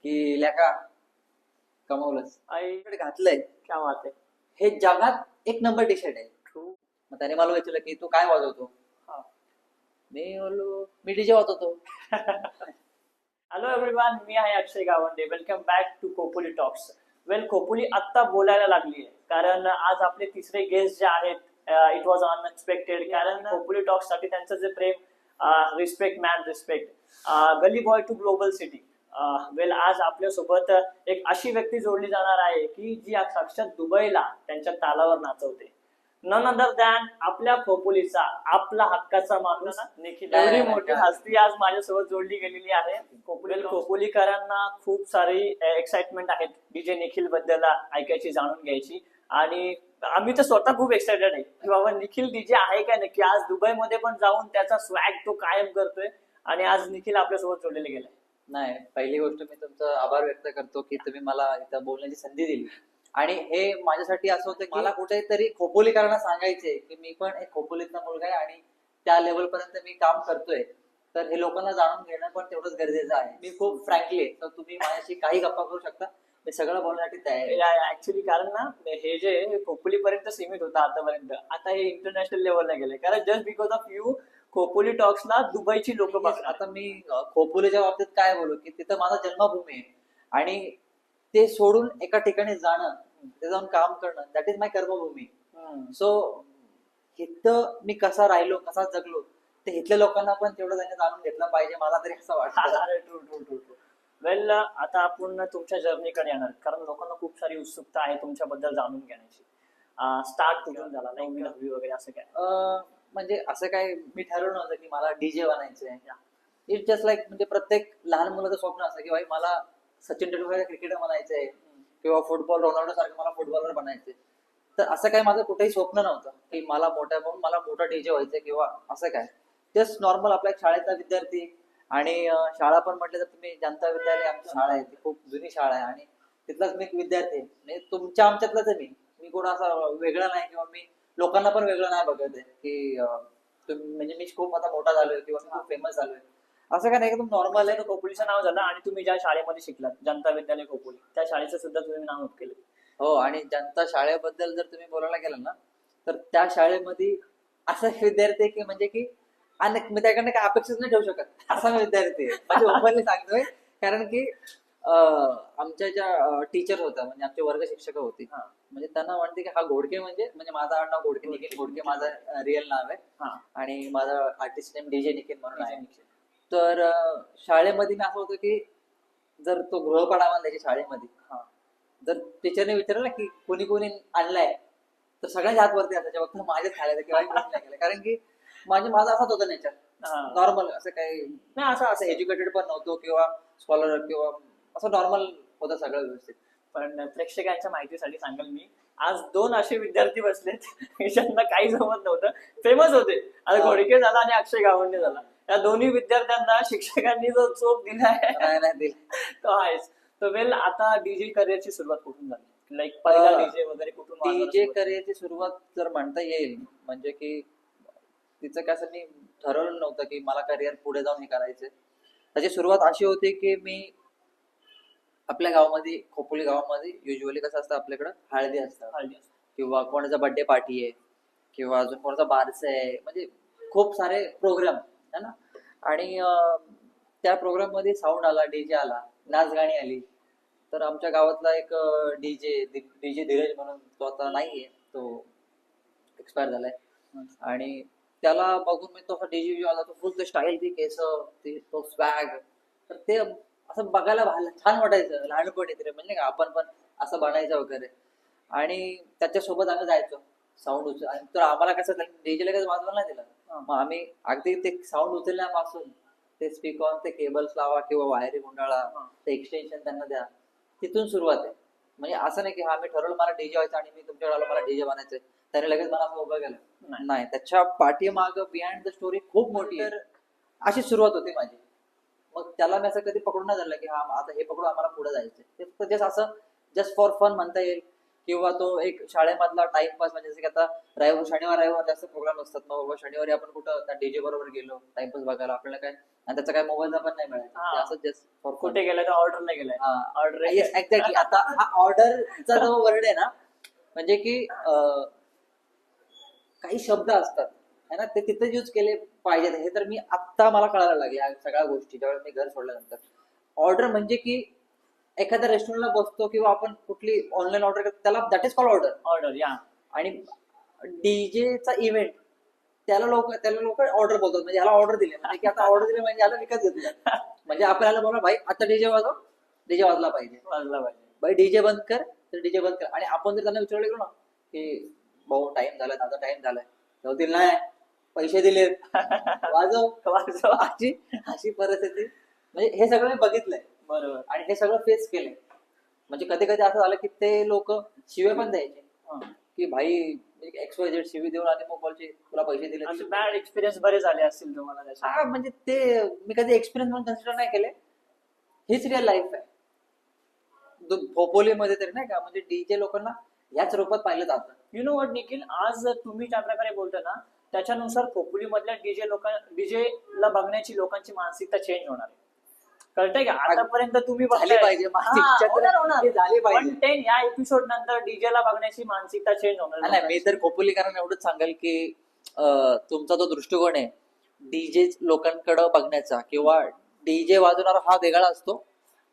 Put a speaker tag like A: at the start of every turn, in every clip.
A: की लेका कमवलंस
B: आई
A: इकडे घातलंय
B: क्या बात है.
A: हे जगात एक नंबर टी शर्ट आहे.
B: ट्रू.
A: मग त्याने मला विचारलं की तू काय वाजवतो.
B: हा.
A: मी बोललो मी डीजे वाजवतो.
B: हॅलो एव्हरीवन, मी आहे Akshay Gawande. Welcome back to Khopoli talks. Well, Khopoli आत्ता बोलायला लागली आहे कारण आज आपले तिसरे गेस्ट जे आहेत, इट वॉज अनएक्सपेक्टेड. कारण कोपोली टॉक्स साठी त्यांचं जे प्रेम, respect man respect, Gully boy to global city. Well, आज आपल्यासोबत एक अशी व्यक्ती जोडली जाणार आहे की जी साक्षात दुबईला त्यांच्या तालावर नाचवते. नन अदर दॅन आपल्या खोपोलीचा, आपला हक्काचा माणूस निखिल. एवढी मोठी हस्ती आज माझ्यासोबत जोडली गेलेली आहे. खोपोलीकरांना खूप सारी एक्साइटमेंट आहेत डीजे निखिल बद्दल ऐकायची, जाणून घ्यायची. आणि आम्ही तर स्वतः खूप एक्साइटेड आहे की बाबा निखिल डीजे आहे काय नक्की. आज दुबईमध्ये पण जाऊन त्याचा स्वॅग तो कायम करतोय आणि आज निखिल आपल्यासोबत जोडलेले गेलाय.
A: नाही, पहिली गोष्ट मी तुमचा आभार व्यक्त करतो की तुम्ही मला इथं बोलण्याची संधी दिली. आणि हे माझ्यासाठी असं होतं की मला कुठेतरी खोपोलीकरांना सांगायचंय की मी पण एक खोपोलीतला मुलगा आहे आणि त्या लेवल पर्यंत मी काम करतोय. तर हे लोकांना जाणून घेणं पण तेवढंच गरजेचं आहे. मी खूप फ्रँकली आहे, तर तुम्ही माझ्याशी काही गप्पा करू शकता. मी सगळं बोलण्यासाठी तयार आहे.
B: ऍक्च्युली कारण ना, हे जे खोपोलीपर्यंत सीमित होतं आतापर्यंत, आता हे इंटरनॅशनल लेवलला गेलंय. कारण just because of you Khopoli टॉक्सला दुबईची लोक बघतात.
A: आता मी खोपोलीच्या बाबतीत काय बोलू की तिथं माझा जन्मभूमी आहे आणि ते सोडून एका ठिकाणी जाणं, तिथे जाऊन काम करणं, दॅट इज माय कर्मभूमी. सो इथं मी कसा राहिलो, कसा जगलो, ते इथल्या लोकांना पण तेवढं त्यांनी जाणून घेतलं पाहिजे, मला तरी असं वाटतं.
B: True true true true. Well, आता आपण तुमच्या जर्नीकडे येणार कारण लोकांना खूप सारी उत्सुकता आहे तुमच्याबद्दल जाणून घेण्याची. स्टार्ट कुठून झाला, 9वी 10वी वगैरे असं काय?
A: म्हणजे असं काय मी ठरवलं नव्हतं की मला डीजे बनायचंय. इट्स जस्ट लाईक म्हणजे प्रत्येक लहान मुलाचं स्वप्न असतं की भाई मला सचिन तेंडुलकर क्रिकेटर बनायचंय किंवा फुटबॉल रोनाल्डो सारखं मला फुटबॉलर बनायचंय. तर असं काय माझं कुठेही स्वप्न नव्हतं की मला मोठा डीजे व्हायचंय किंवा असं काय. जस्ट नॉर्मल आपल्या शाळेचा विद्यार्थी. आणि शाळा पण म्हटलं तर तुम्ही जनता विद्यालय आमची शाळा आहे, ती खूप जुनी शाळा आहे आणि तिथलाच मी एक विद्यार्थी आहे. म्हणजे तुमच्या आमच्यातलाच आहे मी कोण असा वेगळा नाही किंवा मी लोकांना पण वेगळं नाही बघत आहे की म्हणजे मी खूप आता मोठा झालोय किंवा मी खूप फेमस झालोय, असं काय नाही. एकदम नॉर्मल आहे.
B: खोपोलीचं नाव झालं आणि तुम्ही ज्या शाळेमध्ये शिकलात, जनता विद्यालय खोपोली, त्या शाळेचं सुद्धा तुम्ही नाव नोंद केलं.
A: हो, आणि जनता शाळेबद्दल जर तुम्ही बोलायला गेलं ना, तर त्या शाळेमध्ये असा विद्यार्थी आहे की म्हणजे की मी त्याकडनं काय अपेक्षाच नाही ठेवू शकत असा विद्यार्थी आहे. म्हणजे ओपनली सांगतोय. कारण की आमच्या ज्या टीचर होत्या, म्हणजे आमचे वर्ग शिक्षक होते, म्हणजे त्यांना वाटते की हा घोडके म्हणजे माझं आडनाव घोडके, निखिल घोडके माझं रिअल नाव आहे आणि माझं आर्टिस्ट नेम डीजे निखिल म्हणून आहे. तर शाळेमध्ये मी असं होतं की जर तो गृहपाठ आम्हाला त्याच्या शाळेमध्ये, जर टीचरने विचारलं की कोणी कोणी आणलाय, तर सगळ्यांच्या हात वरती असायच्या, फक्त माझ्याच खायला किंवा नाही केलं. कारण की माझं असंच होतं नेचर, नॉर्मल, असं काही नाही, असं एज्युकेटेड पण नव्हतो किंवा स्कॉलर किंवा असं नॉर्मल होतं सगळं व्यवस्थित.
B: पण प्रेक्षकांच्या माहितीसाठी सांगाल मी, आज दोन असे विद्यार्थी बसलेत ज्यांना काही जमत नव्हतं, फेमस होते. आता घोडके झाला आणि अक्षय गावंडे झाला. या दोन्ही विद्यार्थ्यांना शिक्षकांनी जो चोप दिलाय तो आहेच. तर वेल, आता डीजे करिअरची सुरुवात कुठून झाली? लाईक पहिला डीजे वगैरे कुठून?
A: डीजे करिअरची सुरुवात जर म्हणता येईल म्हणजे की तिचं कसं मी ठरवलं नव्हतं की मला करिअर पुढे जाऊन हे करायचं. त्याची सुरुवात अशी होती की मी आपल्या गावामध्ये, खोपोली गावामध्ये युजली कसं असतं, आपल्याकडं हळदी असतं किंवा कोणाचा बर्थडे पार्टी आहे किंवा अजून कोणाचा बारस आहे, म्हणजे खूप सारे प्रोग्राम है ना. आणि त्या प्रोग्राम मध्ये साऊंड आला, डीजे आला, नाच गाणी आली. तर आमच्या गावातला एक डीजे धीरज म्हणून, तो आता नाहीये, तो एक्सपायर झालाय. आणि त्याला बघून मी तो डीजे आला, तो फुल स्टाईल, ती केस, तो स्वॅग, तर ते असं बघायला छान वाटायचं लहानपणी तरी, म्हणजे का आपण पण असं बनायचं वगैरे. आणि त्याच्यासोबत आम्ही जायचो साऊंड उचल. आणि तर आम्हाला कसं डीजेला काही वाजवायला नाही दिलं. मग आम्ही अगदी ते साऊंड उचलण्यापासून ते स्पीकर, ते केबल्स लावा किंवा वायरी गुंडाळा, ते एक्सटेन्शन त्यांना द्या, तिथून सुरुवात आहे. म्हणजे असं नाही की हा मी ठरवलं मला डीजे व्हायचं आणि मी तुमच्याकडे आलो मला डीजे बनायचंय, त्याने लगेच मला असं उभं केलं नाही. त्याच्या पाठीमाग बिहाइंड द स्टोरी खूप मोठी आहे. तर अशी सुरुवात होती माझी. मग त्याला मी असं कधी पकडून नाही धरलं की हा आता हे पकडून आम्हाला पुढे जायचंय. ते फक्त जस्ट असं, जस्ट फॉर फन म्हणता येईल किंवा तो एक शाळेमधला टाइमपास, म्हणजे जसं की आता शनिवार रविवार जास्त प्रोग्राम असतात, मग बाबा शनिवारी आपण कुठं त्या डीजे बरोबर गेलो टाइमपास बघायला, आपल्याला काय आणि त्याचा काय मोबाईलचा पण नाही मिळायचा,
B: हा.
A: ते असंच जस्ट फॉर
B: कुठे गेलाय तर ऑर्डर नाही गेलाय. Order
A: yes exactly. आता हा ऑर्डरचा जो वर्ड आहे ना, म्हणजे की काही शब्द असतात है ना, ते तिथे यूज केले पाहिजेत. हे तर मी आत्ता मला कळायला लागले या सगळ्या गोष्टी ज्यावेळेस मी घर सोडल्यानंतर. ऑर्डर म्हणजे की एखाद्या रेस्टॉरंटला बसतो किंवा आपण कुठली ऑनलाईन ऑर्डर करतो, त्याला that is called order.
B: Order या.
A: आणि डीजेचा इव्हेंट त्याला लोक ऑर्डर बोलतात, म्हणजे ह्याला ऑर्डर दिली, म्हणजे की आता ऑर्डर दिली म्हणजे ह्याला विकत घेतलं. म्हणजे आपल्याला बोला भाई आता डीजे वाजव, डीजे वाजला पाहिजे,
B: वाजला पाहिजे.
A: भाई डीजे बंद कर, तर डीजे बंद कर. आणि आपण जर त्यांना विचारलं गेलो ना की भाऊ टाइम झालाय, माझा टाइम झालाय, होतील नाही, पैसे दिलेत, वाजव
B: वाजव.
A: अशी अशी परिस्थिती. म्हणजे हे सगळं मी बघितलंय
B: बरोबर.
A: आणि हे सगळं फेस केलंय. म्हणजे कधी कधी असं झालं की ते लोक शिव्या पण द्यायचे की भाई XYZ शिवी देऊन आणि मग बोलचे तुला पैसे दिले.
B: असे बॅड एक्सपिरियन्स बरेच आले असतील तुम्हाला त्याच्यात.
A: हा, म्हणजे ते मी कधी एक्सपिरियन्स म्हणून कन्सिडर नाही केले. हीच रिअल लाईफ आहे. खोपोलीमध्ये तरी नाही का, म्हणजे डीजे लोकांना याच रूपात पाहिलं जातं.
B: यु नो वॉट निखिल, आज तुम्ही ज्या प्रकारे बोलता ना त्याच्यानुसार खोपोली मधल्या डीजे ला बघण्याची लोकांची मानसिकता चेंज होणार आहे. कळतंय का? आतापर्यंत तुम्ही
A: झाली पाहिजे मानसिकता तर झाली पाहिजे.
B: 10 या एपिसोड नंतर डीजे ला बघण्याची मानसिकता चेंज होणार.
A: नाही, मी तर खोपोलीकरांना एवढंच सांगेल की तुमचा जो दृष्टिकोन आहे डीजे लोकांकडे बघण्याचा किंवा डीजे वाजवणारा हा वेगळा असतो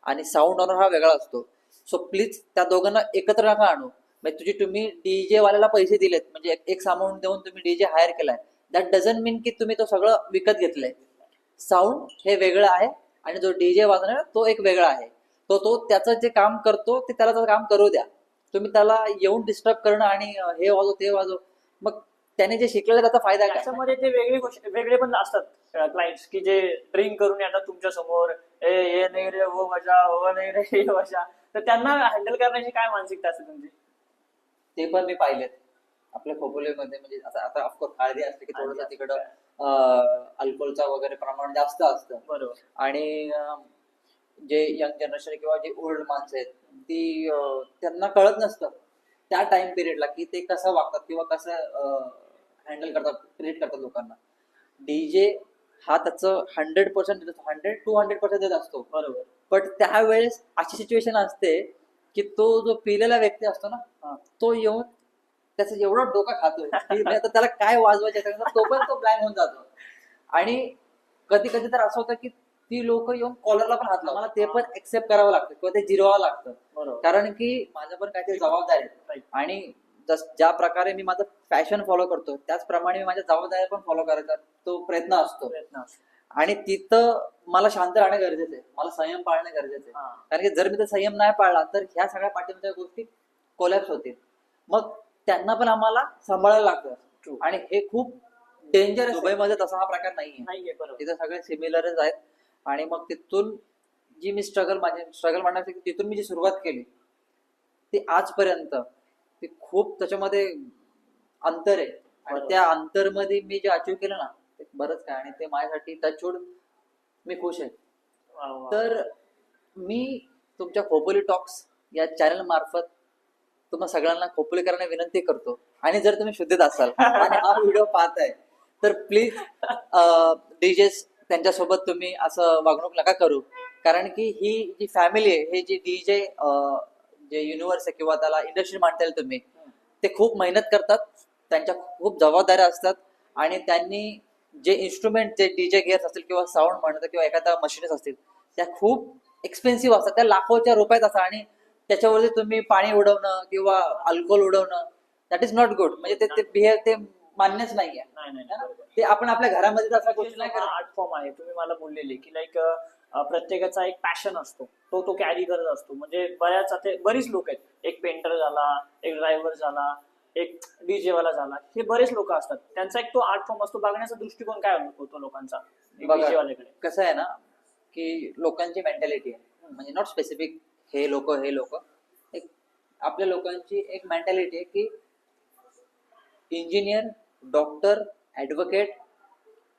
A: आणि साऊंड होणार हा वेगळा असतो. सो प्लीज त्या दोघांना एकत्र नका आणू. म्हणजे तुम्ही डीजे वाल्याला पैसे दिलेत, म्हणजे एक अमाऊंट देऊन तुम्ही डीजे हायर केलाय, दॅट डझंट मीन की तुम्ही तो सगळं विकत घेतलंय. साऊंड हे वेगळं आहे आणि जो डीजे वाजवणार तो एक वेगळा आहे. तो त्याचं जे काम करतो ते त्याला काम करू द्या. तुम्ही त्याला येऊन डिस्टर्ब करणं आणि हे वाजव ते वाजव, मग त्याने जे शिकलेलं त्याचा फायदा काय?
B: त्याच्यामध्ये ते वेगळे पण असतात क्लायंट्स की जे ड्रिंक करून येतात तुमच्या समोर, हे नाही रे वो मजा, हो नाही रे हे मजा, तर त्यांना हँडल करण्याची काय मानसिकता असते तुमची?
A: ते पण मी पाहिलेत आपल्या खोपोलीमध्ये. म्हणजे आता ऑफकोर्स हळदी असते की थोडंसं तिकडं अल्कोहोलचा वगैरे प्रमाण जास्त असतं.
B: बरोबर.
A: आणि जे यंग जनरेशन किंवा जे ओल्ड माणसं आहेत ती त्यांना कळत नसतं त्या टाइम पिरियडला की ते कसं वागतात किंवा कसं हँडल करतात, ट्रीट करतात लोकांना. डीजे हा त्याचं 100% 100-200% देत असतो.
B: बरोबर.
A: बट त्यावेळेस अशी सिच्युएशन असते की तो जो पिलेला व्यक्ती असतो ना, तो येऊन त्याचं एवढं डोका खातो की म्हणजे आता त्याला काय वाजवायचं तो पण तो ब्लँक होऊन जातो. आणि कधी कधी तर असं होतं की ती लोक येऊन कॉलरला पण हात लावतात. मला ते पण एक्सेप्ट करावं लागतं किंवा ते जिरवावं लागतं.
B: बरोबर.
A: कारण की माझं पण काहीतरी जबाबदारी आहे. आणि ज्या प्रकारे मी माझं फॅशन फॉलो करतो त्याचप्रमाणे मी माझ्या जबाबदाऱ्या पण फॉलो करायचा तो प्रयत्न असतो. आणि तिथं मला शांत राहणं गरजेचं आहे, मला संयम पाळणं गरजेचं आहे. कारण की जर मी तर संयम नाही पाळला तर ह्या सगळ्या पाठीमागच्या गोष्टी कोलॅप्स होतील. मग त्यांना पण आम्हाला सांभाळायला लागतं. आणि हे खूप डेंजर. दुबईमध्ये तसा हा प्रकार नाहीये. तिथे सगळे सिमिलरच आहेत. आणि मग तिथून जी मी स्ट्रगल म्हणण्याची तिथून मी जी सुरुवात केली ती आजपर्यंत ती खूप त्याच्यामध्ये अंतर आहे. आणि त्या अंतरमध्ये मी जे अचीव्ह केलं ना ते बरंच काय. आणि ते माझ्यासाठी टचवूड मी खुश आहे. तर मी तुमच्या खोपोली टॉक्स या चॅनल मार्फत तुम्हा सगळ्यांना खोपोलीकरांना विनंती करतो, आणि जर तुम्ही शुद्धीत असाल आणि हा व्हिडिओ पाहताय तर प्लीज डीजेस त्यांच्यासोबत तुम्ही असं वागणूक नका करू. कारण की ही जी फॅमिली आहे, हे जी डीजे जे युनिव्हर्स आहे किंवा त्याला इंडस्ट्री म्हणता येईल तुम्ही, ते खूप मेहनत करतात, त्यांच्या खूप जबाबदाऱ्या असतात. आणि त्यांनी जे इन्स्ट्रुमेंट जे डीजे गिअर्स असतील किंवा साऊंड म्हणतात किंवा एखाद्या मशीन्स असतील त्या खूप एक्सपेन्सिव्ह असतात, त्या लाखोच्या रुपयात असतात. आणि त्याच्यावरती तुम्ही पाणी उडवणं किंवा अल्कोहोल उडवणं दॅट इज नॉट गुड. म्हणजे ते बिहेव ते मान्यच नाहीये. ते आपण आपल्या घरामध्ये अशा गोष्टी नाही करत.
B: आर्ट फॉर्म आहे. तुम्ही मला बोललेले की लाईक प्रत्येकाचा एक पॅशन असतो, तो कॅरी करत असतो. म्हणजे बरीच लोक आहेत, एक पेंटर झाला, एक ड्रायव्हर झाला, एक डीजे वाला झाला, हे बरेच लोक असतात. त्यांचा एक तो आर्ट फॉर्म असतो. बघण्याचा दृष्टिकोन काय होतो लोकांचा डीजे वाल्याकडे?
A: कसं आहे ना की लोकांची मेंटॅलिटी आहे, म्हणजे नॉट स्पेसिफिक हे लोक एक आपल्या लोकांची एक मेंटॅलिटी आहे की इंजिनियर, डॉक्टर, ऍडव्होकेट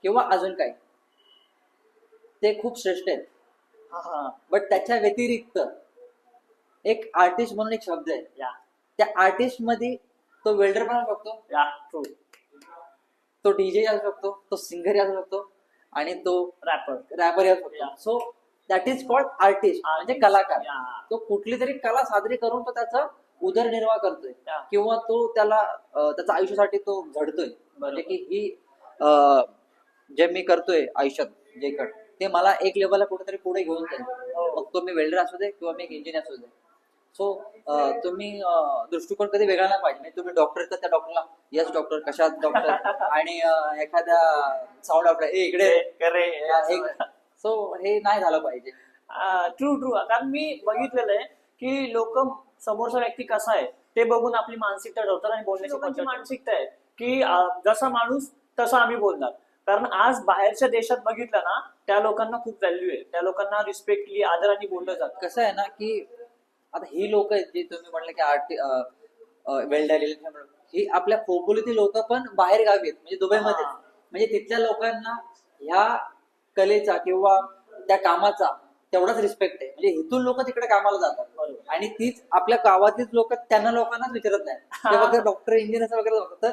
A: किंवा अजून काही ते खूप श्रेष्ठ आहेत. बट त्याच्या व्यतिरिक्त एक आर्टिस्ट म्हणून एक शब्द आहे, त्या आर्टिस्ट मध्ये तो वेल्डर पण असू शकतो,
B: या ट्रू.
A: तो डीजे असू शकतो, तो सिंगर असू शकतो आणि तो
B: रॅपर.
A: रॅपर असू शकतो.
B: Yeah.
A: So that is called artist, म्हणजे कलाकार. तो कुठली तरी कला साजरी करून तो त्याचा उदरनिर्वाह करतोय
B: Yeah.
A: किंवा तो त्याला त्याच्या आयुष्यासाठी तो झडतोय. म्हणजे की ही जे मी करतोय आयुष्यात जे ते मला एक लेवलला कुठेतरी पुढे घेऊन जाईल. मग तो मी वेल्डर असू दे किंवा मी एक इंजिनियर असू दे. सो तुम्ही दृष्टिकोन कधी वेगळा नाही पाहिजे. म्हणजे तुम्ही डॉक्टर तर त्या डॉक्टरला येस डॉक्टर कशात डॉक्टर आणि एखाद्या साऊंड आपल्या इकडे. सो हे नाही झालं पाहिजे.
B: True true. कारण मी बघितलेलं आहे की लोक समोरचा व्यक्ती कसा आहे ते बघून आपली मानसिकता ठरवतात आणि बोलण्याची लोकांची मानसिकता आहे की जसा माणूस तसा आम्ही बोलणार. कारण आज बाहेरच्या देशात बघितलं ना त्या लोकांना खूप व्हॅल्यू आहे, त्या लोकांना रिस्पेक्टली आदराने बोललं जातं.
A: कसं आहे ना की आता ही लोक आहेत जी तुम्ही म्हटलं की वेल्डर ही आपल्या खोपोलीतील लोक पण बाहेर गावी आहेत, म्हणजे दुबईमध्ये.
B: हा.
A: म्हणजे तिथल्या लोकांना ह्या कलेचा किंवा त्या कामाचा तेवढाच रिस्पेक्ट आहे. म्हणजे इथून लोक तिकडे कामाला जातात
B: बरोबर.
A: आणि तीच आपल्या गावातीलच लोक त्यांना लोकांनाच विचारत नाही. ते फक्त डॉक्टर इंजिनियर वगैरे बघतात.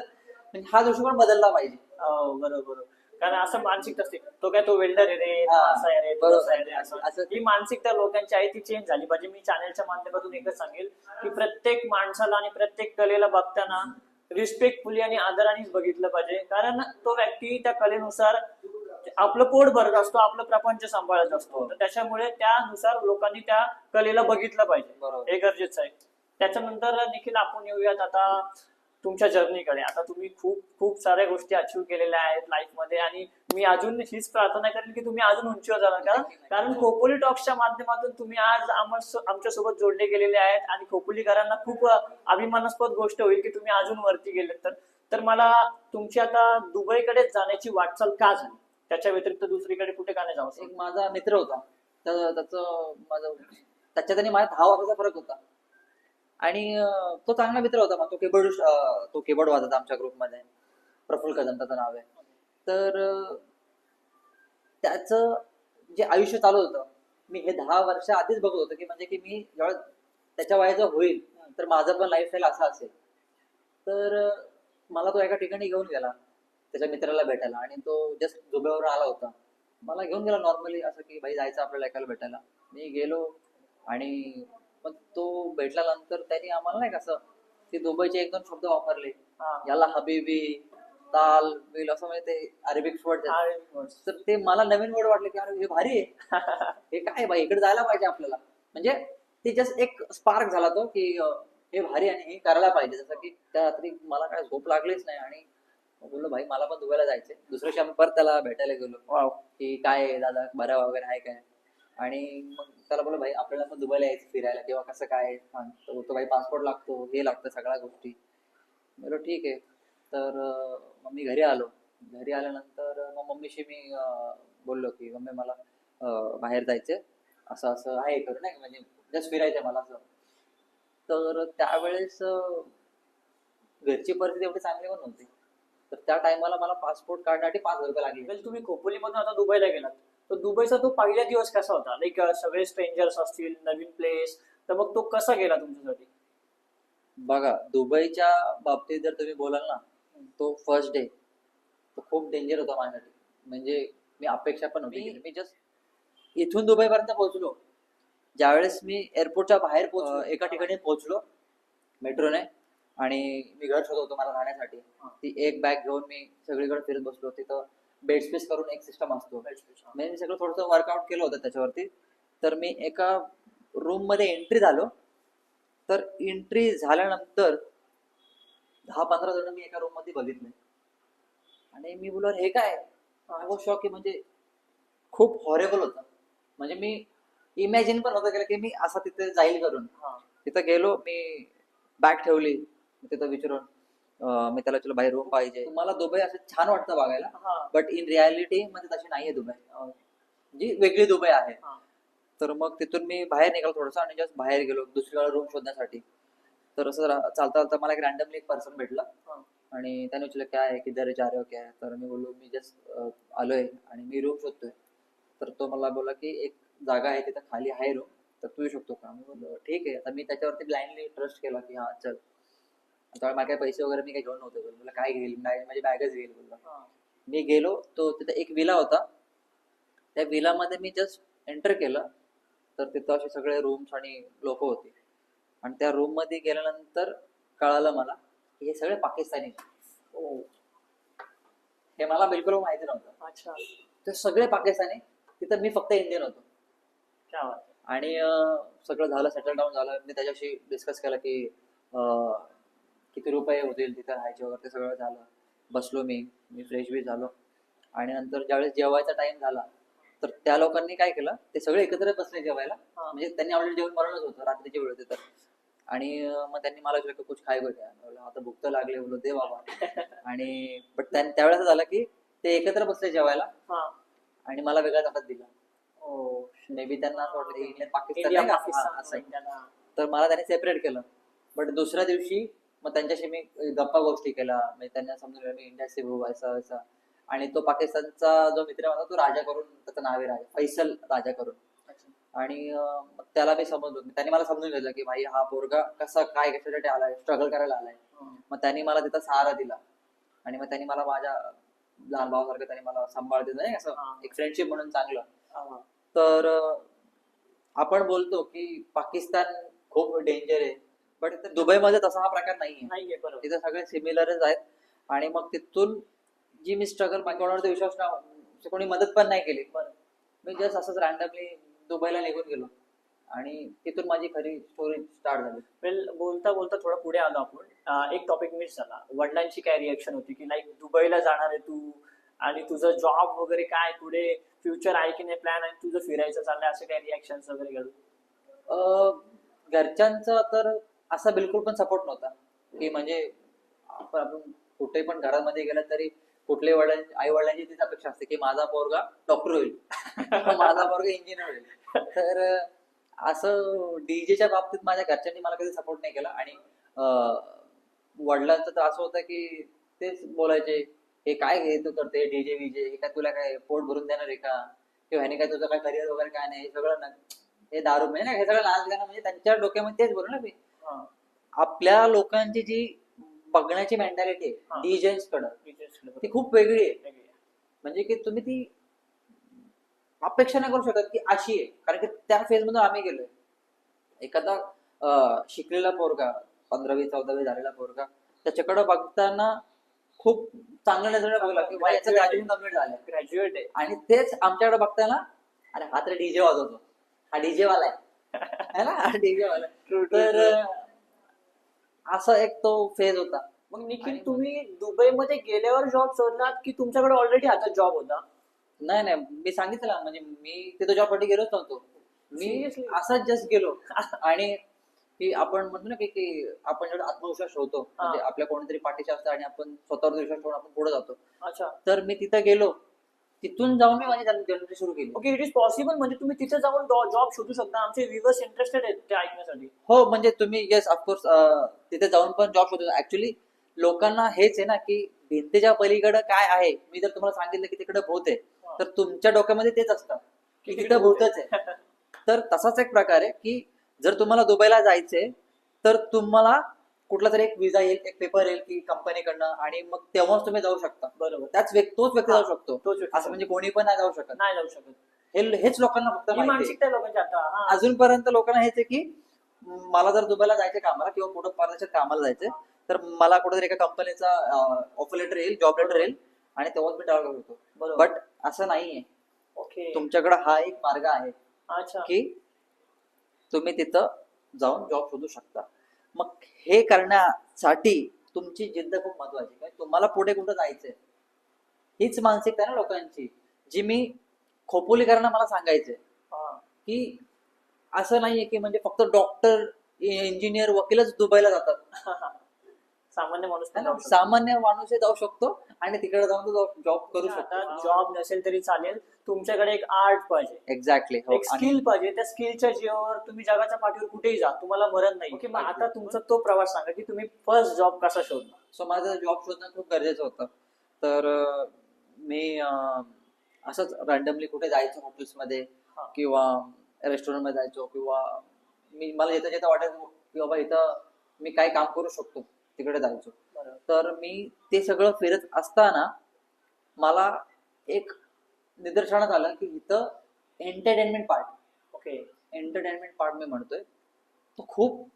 A: म्हणजे हा दृष्टिकोन बदलला पाहिजे.
B: हो बरोबर. कारण असं मानसिकता असते तो काय तो वेल्डर आहे रे, तो
A: हा,
B: असा आहे रे, तो
A: बरोबर.
B: असा आहे रे, असं
A: असं-
B: ही मानसिकता लोकांची आहे ती चेंज झाली पाहिजे. मी चॅनलच्या माध्यमातून एकच सांगेल की प्रत्येक माणसाला आणि प्रत्येक कलेला बघताना रिस्पेक्टफुली आणि आदरानेच बघितलं पाहिजे. कारण तो व्यक्ती त्या कलेनुसार आपलं पोट भरत असतो, आपलं प्रपंच सांभाळत असतो. तर त्याच्यामुळे त्यानुसार लोकांनी त्या कलेला बघितलं पाहिजे.
A: बरोबर.
B: हे गरजेचं आहे. त्याच्यानंतर देखील आपण येऊयात आता तुमच्या जर्नीकडे. आता तुम्ही खूप खूप साऱ्या गोष्टी अचीव्ह केलेल्या आहेत लाईफ मध्ये आणि मी अजून हीच प्रार्थना करेन की तुम्ही अजून उंचीवर जाणार. कारण खोपोली टॉक्सच्या माध्यमातून तुम्ही आज आमच्या सोबत जोडले गेलेले आहेत आणि खोपोलीकरांना खूप अभिमानास्पद गोष्ट होईल की तुम्ही अजून वरती गेले. तर मला तुमची आता दुबईकडे जाण्याची वाटचाल का झाली, त्याच्या व्यतिरिक्त दुसरीकडे कुठे का नाही जाऊ?
A: एक माझा मित्र होता, त्याचं माझं त्याच्यात आणि माझ्या 10 वर्षाचा फरक होता आणि तो चांगला मित्र होता. मग तो कीबोर्ड वाजवता आमच्या ग्रुपमध्ये. प्रफुल्ल कदम त्याचं नाव आहे. तर त्याचं जे आयुष्य चालू होतं मी हे 10 वर्ष आधीच बघत होतो की म्हणजे की मी जेव्हा त्याच्या वयाचं होईल तर माझं पण लाईफस्टाईल असं असेल. तर मला तो एका ठिकाणी घेऊन गेला त्याच्या मित्राला भेटायला आणि तो जस्ट दुबईवर आला होता. मला घेऊन गेला नॉर्मली असं की भाई जायचं आपल्याला एकाला भेटायला. मी गेलो आणि मग तो भेटल्यानंतर त्यांनी आम्हाला नाही कसं ते दुबईचे 1-2 शब्द वापरले. याला हबीबी ताल बिल असं म्हणजे ते अरेबिक वर्ड. तर ते मला नवीन वर्ड वाटले की अरे हे भारी आहे. हे काय भाई इकडे जायला पाहिजे आपल्याला. म्हणजे ते जस्ट एक स्पार्क झाला तो की हे भारी आणि हे करायला पाहिजे. जसं की त्या रात्री मला काय झोप लागलीच नाही आणि बोललो भाई मला पण दुबईला जायचंय. दुसऱ्या दिवशी आम्ही परत त्याला भेटायला गेलो की काय आहे दादा बरं वगैरे आहे काय. आणि मग त्याला बोललो भाई आपल्याला पण दुबईला यायचं फिरायला किंवा कसं काय सांग. तर बोलतो भाई पासपोर्ट लागतो हे लागतं सगळ्या गोष्टी. बोललो ठीक आहे. तर मग मी घरी आलो. घरी आल्यानंतर मग मम्मीशी मी बोललो की मम्मी मला बाहेर जायचंय असं असं आहे करू नाही म्हणजे जस्ट फिरायचंय मला असं. तर त्यावेळेस घरची परिस्थिती एवढी चांगली पण नव्हती. तर त्या टायमाला मला पासपोर्ट काढण्यासाठी 5,000 रुपये लागले.
B: तुम्ही खोपोलीमधून आता दुबईला गेलात तर दुबईचा तो पहिला दिवस कसा होता? लाईक सगळे स्ट्रेंजर्स असतील, नवीन प्लेस, तर मग तो कसा गेला तुमच्यासाठी?
A: बघा दुबईच्या बाबतीत जर तुम्ही बोलाल ना तो फर्स्ट डे तो खूप डेंजर होता माझ्यासाठी. म्हणजे मी अपेक्षा पण नव्हती. मी जस्ट इथून दुबईपर्यंत पोहोचलो. ज्यावेळेस मी एअरपोर्टच्या बाहेर एका ठिकाणी पोहोचलो मेट्रोने आणि मी घर शोधत होतो मला राहण्यासाठी. ती एक बॅग घेऊन मी सगळीकडे फिरत बसलो. तिथं बेड स्पेस करून एक सिस्टम असतो. म्हणजे मी सगळं थोडंसं वर्कआउट केलं होतं त्याच्यावरती. तर मी एका रूम मध्ये एंट्री झालो. तर एंट्री झाल्यानंतर 10-15 जण मी एका रूम मध्ये बघितले आणि मी बोललो हे काय शॉक आहे. म्हणजे खूप हॉरेबल होतं. म्हणजे मी इमॅजिन पण नव्हतं केलं की मी असं तिथे जाईल करून. तिथं गेलो मी बॅग ठेवली तिथं विचारून मी त्याला चलो बाहेर रूम पाहिजे. तुम्हाला दुबई असं छान वाटतं बघायला बट इन रियालिटी मध्ये तशी नाहीये दुबई. जी वेगळी दुबई आहे. तर मग तिथून मी बाहेर निघालो थोडंसं आणि जस्ट बाहेर गेलो दुसरीकडे रूम शोधण्यासाठी. तर असं चालता चालता मला एक रॅन्डमली एक पर्सन भेटला आणि त्याने विचारलं काय आहे किधर जा रहे हो क्या. तर मी बोललो मी जस्ट आलोय आणि मी रूम शोधतोय. तर तो मला बोला की एक जागा आहे तिथं खाली आहे रूम तर तू येऊ शकतो का. मी बोललो ठीक आहे. आता मी त्याच्यावरती ब्लाइंडली ट्रस्ट केला की हा चल. त्यावेळी मला काही पैसे वगैरे मी काही घेऊन नव्हते. बोललो काय घेईल, माझी बॅगच घेईल बोललो.
B: हा.
A: मी गेलो, तो तिथे एक विला होता. त्या विलामध्ये मी जस्ट एंटर केलं तर तिथं असे सगळे रूम्स आणि लोक होते. आणि त्या रूम मध्ये गेल्यानंतर कळालं मला की हे सगळे पाकिस्तानी आहेत.
B: ओ.
A: हे मला बिलकुल माहिती नव्हतं.
B: अच्छा.
A: ते सगळे पाकिस्तानी, तिथं मी फक्त इंडियन होतो.
B: क्या बात आहे.
A: आणि सगळं झालं, सेटल डाऊन झालं. मी त्याच्याशी डिस्कस केलं की किती रुपये होतील तिथं राहायचे वगैरे. ते सगळं झालं. बसलो मी फ्रेश बी झालो. आणि नंतर ज्यावेळेस जेवायचा टाइम झाला तर त्या लोकांनी काय केलं, ते सगळे एकत्र बसले जेवायला.
B: हा.
A: म्हणजे त्यांनी ऑलरेडी जेवण बनवलंच होतं, रात्रीची वेळ होती तर. आणि मग त्यांनी मला विचारलं की कुछ खाय का क्या. म्हणलं, आता भूक तर लागली. बोललो दे बाबा. आणि बट त्यावेळेस असं झालं की ते एकत्र बसले जेवायला
B: हा.
A: आणि मला वेगळा ताटात दिला.
B: ओ.
A: मे बी त्यांना असं वाटलं इंडियन पाकिस्तान
B: इंडिया
A: नाही का?
B: पाकिस्तान
A: हा, असं आहे.
B: इंडिया.
A: तर मला त्याने सेपरेट केलं. बट दुसऱ्या दिवशी मग त्यांच्याशी मी गप्पा गोष्टी केला. म्हणजे त्यांना समजून गेलं मी इंडियाचे भाऊ असा असा. आणि तो पाकिस्तानचा जो मित्र होता तो राजा करून, त्याचं नाव आहे राजा, फैसल राजा करून. आणि मग त्याला मी समजलो, त्यांनी मला समजून घेतलं की भाई हा पोरगा कसा काय कशासाठी आलाय, स्ट्रगल करायला आलाय. मग त्यांनी मला तिथं सहारा दिला. आणि मग त्यांनी मला माझ्या लहान भावासारखं त्यांनी मला सांभाळ दिलं नाही असं, एक फ्रेंडशिप म्हणून चांगलं. तर आपण बोलतो की पाकिस्तान खूप डेंजर आहे, बट दुबईमध्ये तसा हा प्रकार नाहीये.
B: नाहीये. बरोबर.
A: तिथे सगळे सिमिलरच आहेत. आणि मग तिथून जी मी स्ट्रगल, कोणावरती विश्वास नाही, कोणी मदत पण नाही केली. पण मी जस्ट असंच रॅन्डमली दुबईला निघून गेलो आणि तिथून माझी खरी स्टोरी स्टार्ट झाली.
B: वेल, बोलता बोलता थोडं पुढे आलो आपण. एक टॉपिक मिस झाला. वडिलांची काय रिएक्शन होती की लाईक दुबईला जाणार आहे तू आणि तुझं जॉब वगैरे काय पुढे फ्युचर आहे की नाही प्लॅन, आणि तुझं फिरायचं चाललंय, असं काय रिएक्शन वगैरे घडून?
A: घरच्यांचा तर असा बिलकुल पण सपोर्ट नव्हता की म्हणजे आपण कुठे पण घरामध्ये गेलं तरी कुठले आई वडिलांची तीच अपेक्षा असते की माझा पोरगा डॉक्टर होईल, माझा पोरगा इंजिनियर होईल. तर असं डीजेच्या बाबतीत माझ्या घरच्यांनी मला कधी सपोर्ट नाही केला. आणि वडिलांचं तर असं होतं की तेच बोलायचे हे काय हे तू करते डीजे विजे, हे काय तुला काय पोट भरून देणार आहे का, किंवा ह्याने काय तुझं काय करिअर वगैरे काय नाही, हे सगळं हे दारू म्हणजे ना, हे सगळं नाच गाणं, म्हणजे त्यांच्या डोक्यामध्ये तेच बोलू ना मी. आपल्या लोकांची जी बघण्याची मेंटॅलिटी आहे डीजेस कडं, ती खूप वेगळी आहे. म्हणजे की तुम्ही ती अपेक्षा नाही करू शकत की अशी आहे, कारण की त्या फेज मधून आम्ही गेलोय. एखादा शिकलेला पोरगा 15वी 14वी झालेला पोरगा त्याच्याकडे बघताना खूप चांगल्या नजरेने बघला की भाई याचं ग्रॅज्युएशन कम्प्लीट झालं,
B: ग्रॅज्युएट आहे.
A: आणि तेच आमच्याकडे बघताना अरे हा तर डीजे वाजवतो, हा डीजे वाला आहे ना, हा डीजे वाला आहे. तर असा एक तो फेज होता.
B: मग निखिल, तुम्ही दुबईमध्ये गेल्यावर जॉब शोधलात की तुमच्याकडे ऑलरेडी हातात जॉब होता?
A: नाही नाही, मी सांगितलं ना, म्हणजे मी तिथं जॉबसाठी गेलोच नव्हतो. मी
B: Seriously?
A: असाच जस्ट गेलो. आणि की आपण म्हणतो ना की आपण जेवढा आत्मविश्वास ठेवतो, म्हणजे आपल्या कोणतरी पाठीशी असतं आणि आपण स्वतःवर विश्वास ठेवून आपण पुढे जातो.
B: अच्छा.
A: तर मी तिथं गेलो, तिथून जाऊन मी माझी जर्नी सुरू केली.
B: ओके, इट इज पॉसिबल, म्हणजे तुम्ही तिथे जाऊन जॉब शोधू शकता. आमचे व्ह्युअर्स इंटरेस्टेड आहेत ते ऐकण्यासाठी.
A: हो, म्हणजे तुम्ही येस ऑफकोर्स तिथे जाऊन पण जॉब शोधू. ऍक्च्युली लोकांना हेच आहे ना की भिंतीच्या पलीकडे काय आहे. मी जर तुम्हाला सांगितलं की तिकडे भूत आहे, तर तुमच्या डोक्यामध्ये तेच असतं की तिथं भूतच आहे. तर तसाच एक प्रकार आहे की जर तुम्हाला दुबईला जायचंय तर तुम्हाला कुठला तरी एक विजा येईल, एक पेपर येईल की कंपनीकडनं, आणि मग तेव्हाच तुम्ही जाऊ शकता.
B: बरोबर.
A: तोच व्यक्ती जाऊ शकतो.
B: तोच व्यक्ती
A: असं म्हणजे कोणी पण नाही जाऊ शकत.
B: नाही जाऊ शकत.
A: हेच लोकांना फक्त
B: ही
A: माहिती आहे.
B: मानसिकता आहे लोकांची आता.
A: अजूनपर्यंत लोकांना हेच आहे की मला जर दुबईला जायचं कामाला किंवा कुठं परदेशात कामाला जायचंय, तर मला कुठेतरी एका कंपनीचा ऑफर लेटर येईल, जॉब लेटर येईल, आणि तेव्हाच मी ट्रॅव्हल करू शकतो. बट असं नाहीये.
B: ओके.
A: तुमच्याकडे हा एक मार्ग आहे
B: अच्छा.
A: की तुम्ही तिथं जाऊन जॉब शोधू शकता. मग हे करण्यासाठी तुमची जिद्द खूप महत्वाची आहे. तुम्हाला पुढे कुठं जायचंय हीच मानसिकता आहे ना लोकांची, जी मी खोपोलीकरांना मला सांगायचंय की असं नाहीये की म्हणजे फक्त डॉक्टर, इंजिनियर, वकीलच दुबईला जातात.
B: सामान्य माणूस
A: है ना, सामान्य माणूस जाऊ शकतो आणि तिकडे जाऊन तो जॉब करू शकतो.
B: जॉब नसेल तरी चालेल, तुमच्याकडे एक आर्ट पाहिजे.
A: एक्झॅक्टली.
B: एक स्किल पाहिजे. त्या स्किलच्या जीवावर तुम्ही जगाच्या पाठीवर कुठेही जा, तुम्हाला मरण नाही. ओके, मग आता तुमचा तो प्रवास सांगा की तुम्ही फर्स्ट जॉब कसा शोधला.
A: सो माझं जॉब शोधणं खूप गरजेचं होतं. तर मी असंच रँडमली कुठे जायचो हॉटेल्समध्ये किंवा रेस्टॉरंटमध्ये जायचो, किंवा मला येता वाटायचं की बाबा इथं मी काय काम करू शकतो. तिकडे जायचो.
B: बरोबर.
A: तर मी ते सगळं फिरत असताना मला एक निदर्शनात आलं की इथं
B: ओके.
A: एंटरटेनमेंट पार्ट मी म्हणतोय तो खूप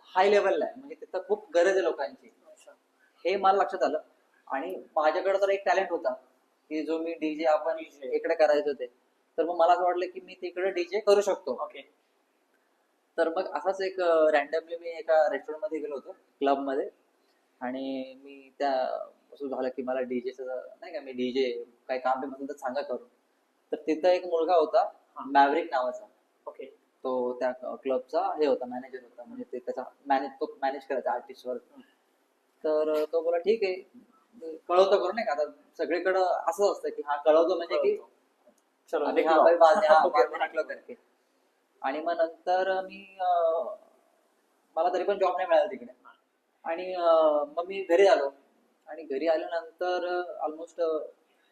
A: हाय लेवलला आहे, म्हणजे तिथं खूप गरज आहे लोकांची,
B: अच्छा.
A: हे मला लक्षात आलं. आणि माझ्याकडे तर एक टॅलेंट होता की जो मी डीजे आपण
B: DJ.
A: इकडे करायचो ते, तर मग मला असं वाटलं की मी तिकडे डीजे करू शकतो.
B: ओके.
A: तर मग असाच एक रॅन्डमली मी एका रेस्टॉरंट मध्ये गेलो होतो, क्लब मध्ये. आणि मी त्या असं झालं की मला डीजेचं नाही का, मी डीजे काही काम बी असेल तर सांगा करू. तर तिथं एक मुलगा होता मॅवरिक नावाचा,
B: ओके.
A: तो त्या क्लबचा हे होता, मॅनेजर होता, म्हणजे ते त्याचा तो मॅनेज करायचा आर्टिस्टवर. तर तो बोला ठीक आहे, मी कळवतो करू, नाही का आता सगळीकडं असंच असतं की हा कळवतो म्हणजे की
B: चलो
A: अभी
B: निकलो.
A: हाँ भाई बाद में
B: Okay,
A: निकलो करके. आणि मग नंतर मी मला तरी पण जॉब नाही मिळाला तिकडे. आणि मग मी घरी आलो. आणि घरी आल्यानंतर ऑलमोस्ट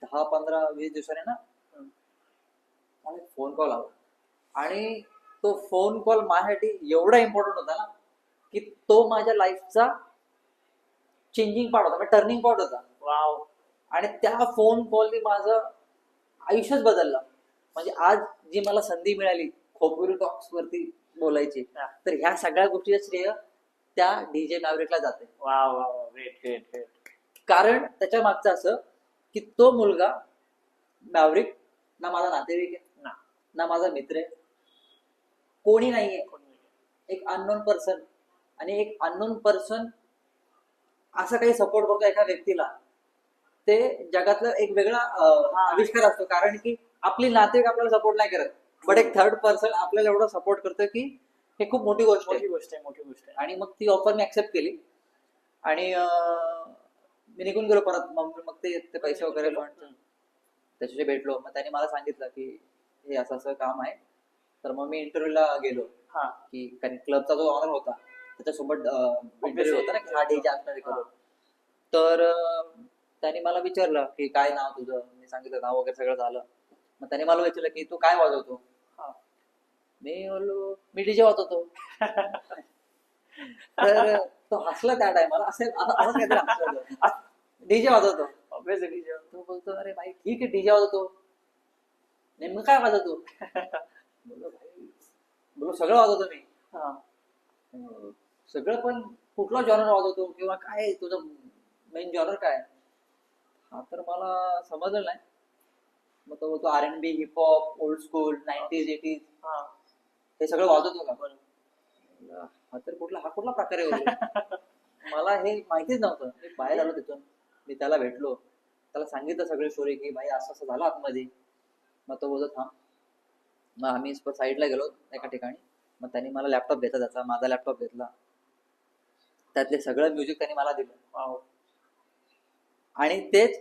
A: 10-15-20 दिवसांनी ना मला एक फोन कॉल आला. आणि तो फोन कॉल माझ्यासाठी एवढा इम्पॉर्टंट होता ना, की तो माझ्या लाईफचा चेंजिंग पार्ट होता, टर्निंग पॉइंट होता.
B: वाव.
A: आणि त्या फोन कॉलने माझं आयुष्यच बदललं. म्हणजे आज जी मला संधी मिळाली खोपोली टॉक्स वरती बोलायची, तर ह्या सगळ्या गोष्टीचं श्रेय त्या डीजे मॅवरिकला जाते.
B: Wow wow. Great great great.
A: कारण त्याच्या मागचं असं की तो मुलगा मॅवरिक ना माझा नातेवाईक आहे,
B: ना.
A: ना माझा मित्र आहे, कोणी नाहीये.
B: कोणी नाही.
A: एक अननोन पर्सन. आणि एक अननोन पर्सन असं काही सपोर्ट करतो एका व्यक्तीला, ते जगातलं एक वेगळा आविष्कार असतो. कारण की आपली नातेवाईक आपल्याला सपोर्ट नाही करत, बट एक थर्ड पर्सन आपल्याला एवढं सपोर्ट करतो की हे खूप मोठी गोष्ट
B: मोठी
A: आहे.
B: गोष्ट आहे, मोठी गोष्ट आहे.
A: आणि मग ती ऑफर मी ऍक्सेप्ट केली. आणि मी निघून गेलो परत. मग ते पैसे वगैरे पण त्याच्याशी भेटलो. मग त्याने मला सांगितलं की हे असं असं काम आहे. तर मग मी इंटरव्ह्यूला गेलो,
B: हा.
A: की कारण क्लबचा जो ऑनर होता त्याच्यासोबत इंटरव्ह्यू होता ना की हा डीजे असणार आहे करून. तर त्याने मला विचारलं की काय नाव तुझं. मी सांगितलं नाव वगैरे सगळं झालं. मग त्याने मला विचारलं की तू काय वाजवतो.
B: हा.
A: मी बोललो मी डीजे वाजवतो. तर तो हसला त्या टायमाला, असं असंच काहीतरी हसला. डीजे वाजवतो.
B: ऑब्विसली.
A: तो बोलतो अरे भाई ठीक आहे डीजे वाजवतो. नेमकं काय वाजवतो. बोललो भाई, बोललो सगळं वाजवतो मी.
B: हा.
A: सगळं पण कुठला जॉनर वाजवतो किंवा काय तुझं मेन जॉनर काय. हा तर मला समजलं नाही. मग तो बोलतो R&B, hip hop, old school, 90s 80s
B: हा.
A: हे सगळं वाजवतो का.
B: बरोबर.
A: हा तर हा कुठला प्रकार आहे बोललो. मला हे माहितीच नव्हतं. मी बाहेर आलो तिथून, मी त्याला भेटलो, त्याला सांगितलं सगळी स्टोरी की भाई असं असं झालं आतमध्ये. मग तो बोलतो थांब. मग आम्ही साईडला गेलो एका ठिकाणी. मग त्यांनी मला लॅपटॉप घेतला, त्याचा माझा लॅपटॉप घेतला, त्यातले सगळं म्युझिक त्यांनी मला दिलं.
B: वाव.
A: आणि तेच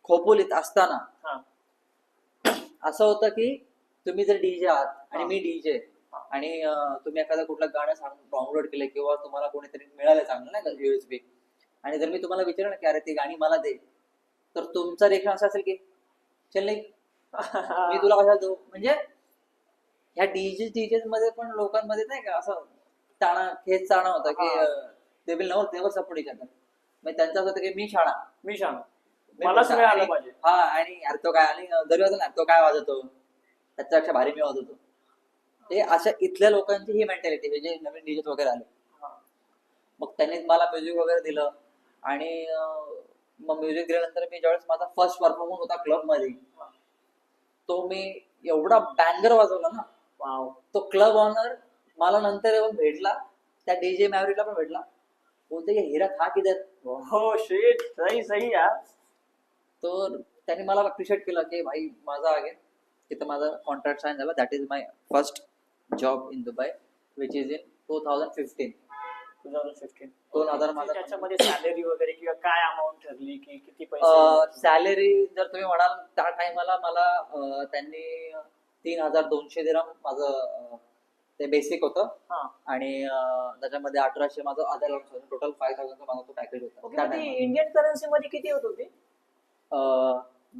A: खोपोलीत असताना
B: हा.
A: असं होतं की तुम्ही जर डीजे आहात आणि
B: हा.
A: मी डीजे, आणि तुम्ही एखादं कुठलं गाणं डाउनलोड केलं किंवा तुम्हाला कोणीतरी मिळालं चांगलं नाही का USB, आणि जर मी तुम्हाला विचारलं की अरे ती गाणी मला दे, तर तुमचा रिएक्शन असं असेल की चल नाही मी तुला कशाला देऊ. म्हणजे ह्या डीजे मध्ये पण लोकांमध्ये नाही का असं खेच चाणा होता की ते will never support each other. म्हणजे त्यांचं असं होतं की मी शाळा,
B: मी सांग.
A: मी
B: मलाच
A: मोठा.
B: मिळालं
A: आणि
B: पाहिजे.
A: हा आणि यार तो काय, आणि दरी वाजवतो तो काय वाजवतो, त्याच्यापेक्षा भारी मी वाजवतो. हे अशा इथल्या लोकांची ही मेंटॅलिटी आहे जे नवीन डीजे वगैरे आले.
B: हा.
A: मग त्यांनी मला म्युझिक वगैरे दिलं. आणि मग म्युझिक दिल्यानंतर मी ज्यावेळेस माझा फर्स्ट परफॉर्मन्स होता क्लब मध्ये, तो मी एवढा बँगर वाजवला ना.
B: वाव.
A: तो क्लब ऑनर मला नंतर येऊन भेटला, त्या डीजे मॅवरिकला पण भेटला, बोलते की हिरा था किधर.
B: हो शिट. सही सही यार.
A: तर त्यांनी मला अप्रिशिएट केलं की भाई माझा आहे तिथं माझा कॉन्ट्रॅक्ट साईन झाला. That is my first job in Dubai, which is in 2015. 2000 माझा
B: त्याच्यामध्ये सॅलरी वगैरे किंवा काय अमाऊंट ठरली की किती पैसे.
A: सॅलरी जर तुम्ही म्हणाल त्या टायमाला मला त्यांनी 3200 दिरहम माझं ते बेसिक होतं.
B: हा.
A: आणि त्याच्यामध्ये 1800 माझं अदर अलाउन्स होतं. टोटल 5000 माझा तो पॅकेज होता
B: ओके.
A: त्या
B: मग ती
A: टायमाला.
B: इंडियन करन्सी मध्ये किती होत होती.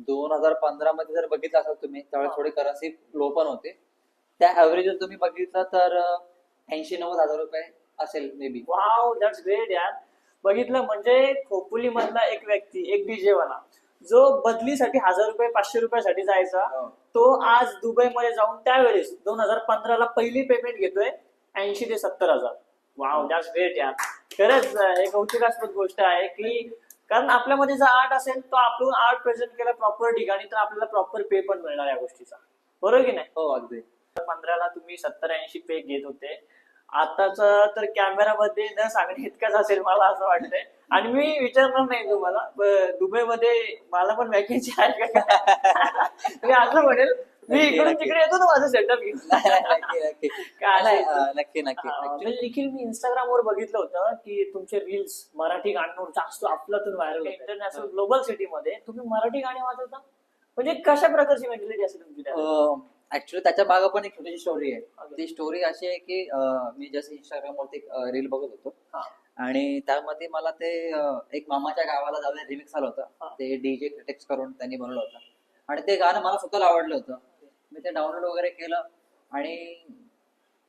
A: 2015 मध्ये जर बघितलं असाल तुम्ही, त्यावेळेस
B: हा.
A: थोडी करन्सी लो पण होते. त्या ऍव्हरेज जर तुम्ही बघितलं तर 80-90 हजार रुपये असेल may be.
B: Wow that's great यार. बघितलं म्हणजे खोपोली मधला एक व्यक्ती, एक डीजे वाला जो बदलीसाठी 1000 रुपये 500 रुपयासाठी जायचा,
A: हो.
B: तो आज दुबईमध्ये जाऊन त्यावेळेस 2015 ला पहिली पेमेंट घेतोय 80 ते 70 हजार. वाव, दॅट्स ग्रेट यार. खरंच एक कौतुकास्पद गोष्ट आहे की कारण आपल्यामध्ये जर आर्ट असेल तर आपण आर्ट प्रेझेंट केलं प्रॉपर ठिकाणी तर आपल्याला प्रॉपर पे पण मिळणार या गोष्टीचा, बरोबर की नाही?
A: हो अगदी.
B: 15ला तुम्ही 70-80 पे घेत होते. आताच तर कॅमेरामध्ये न सांगणे इतकंच असेल मला असं वाटतंय. आणि मी विचारणार नाही तुम्हाला दुबईमध्ये मला पण वॅकेन्सी आहे का? मी असं म्हणेल मी
A: नक्की,
B: इकडून
A: नक्की.
B: तिकडे येतो ना माझं सेटअप घेऊन.
A: नक्की नक्की
B: काय
A: नाही,
B: असेल?
A: नक्की नक्की
B: म्हणजे देखील मी इंस्टाग्रामवर बघितलं होतं की तुमचे रील्स मराठी गाण्यांवर जास्त अफलातून व्हायरल, इंटरनॅशनल ग्लोबल सिटीमध्ये तुम्ही मराठी गाणी वाजवता. म्हणजे कशा प्रकारची मेंटॅलिटी असेल तुमची त्यात?
A: ऍक्च्युली त्याच्या मागे पण एक छोटीशी स्टोरी आहे.
B: Okay.
A: ती स्टोरी अशी आहे की मी जस्ट इंस्टाग्राम वरती रील बघत होतो
B: हा.
A: आणि त्यामध्ये मला ते एक मामाच्या गावाला जाऊन रिमिक्स आलं
B: हा.
A: होतं. ते डीजे क्रिटिक्स करून त्यांनी बनवलं होतं आणि ते गाणं मला स्वतःला आवडलं होतं. मी ते डाउनलोड वगैरे केलं आणि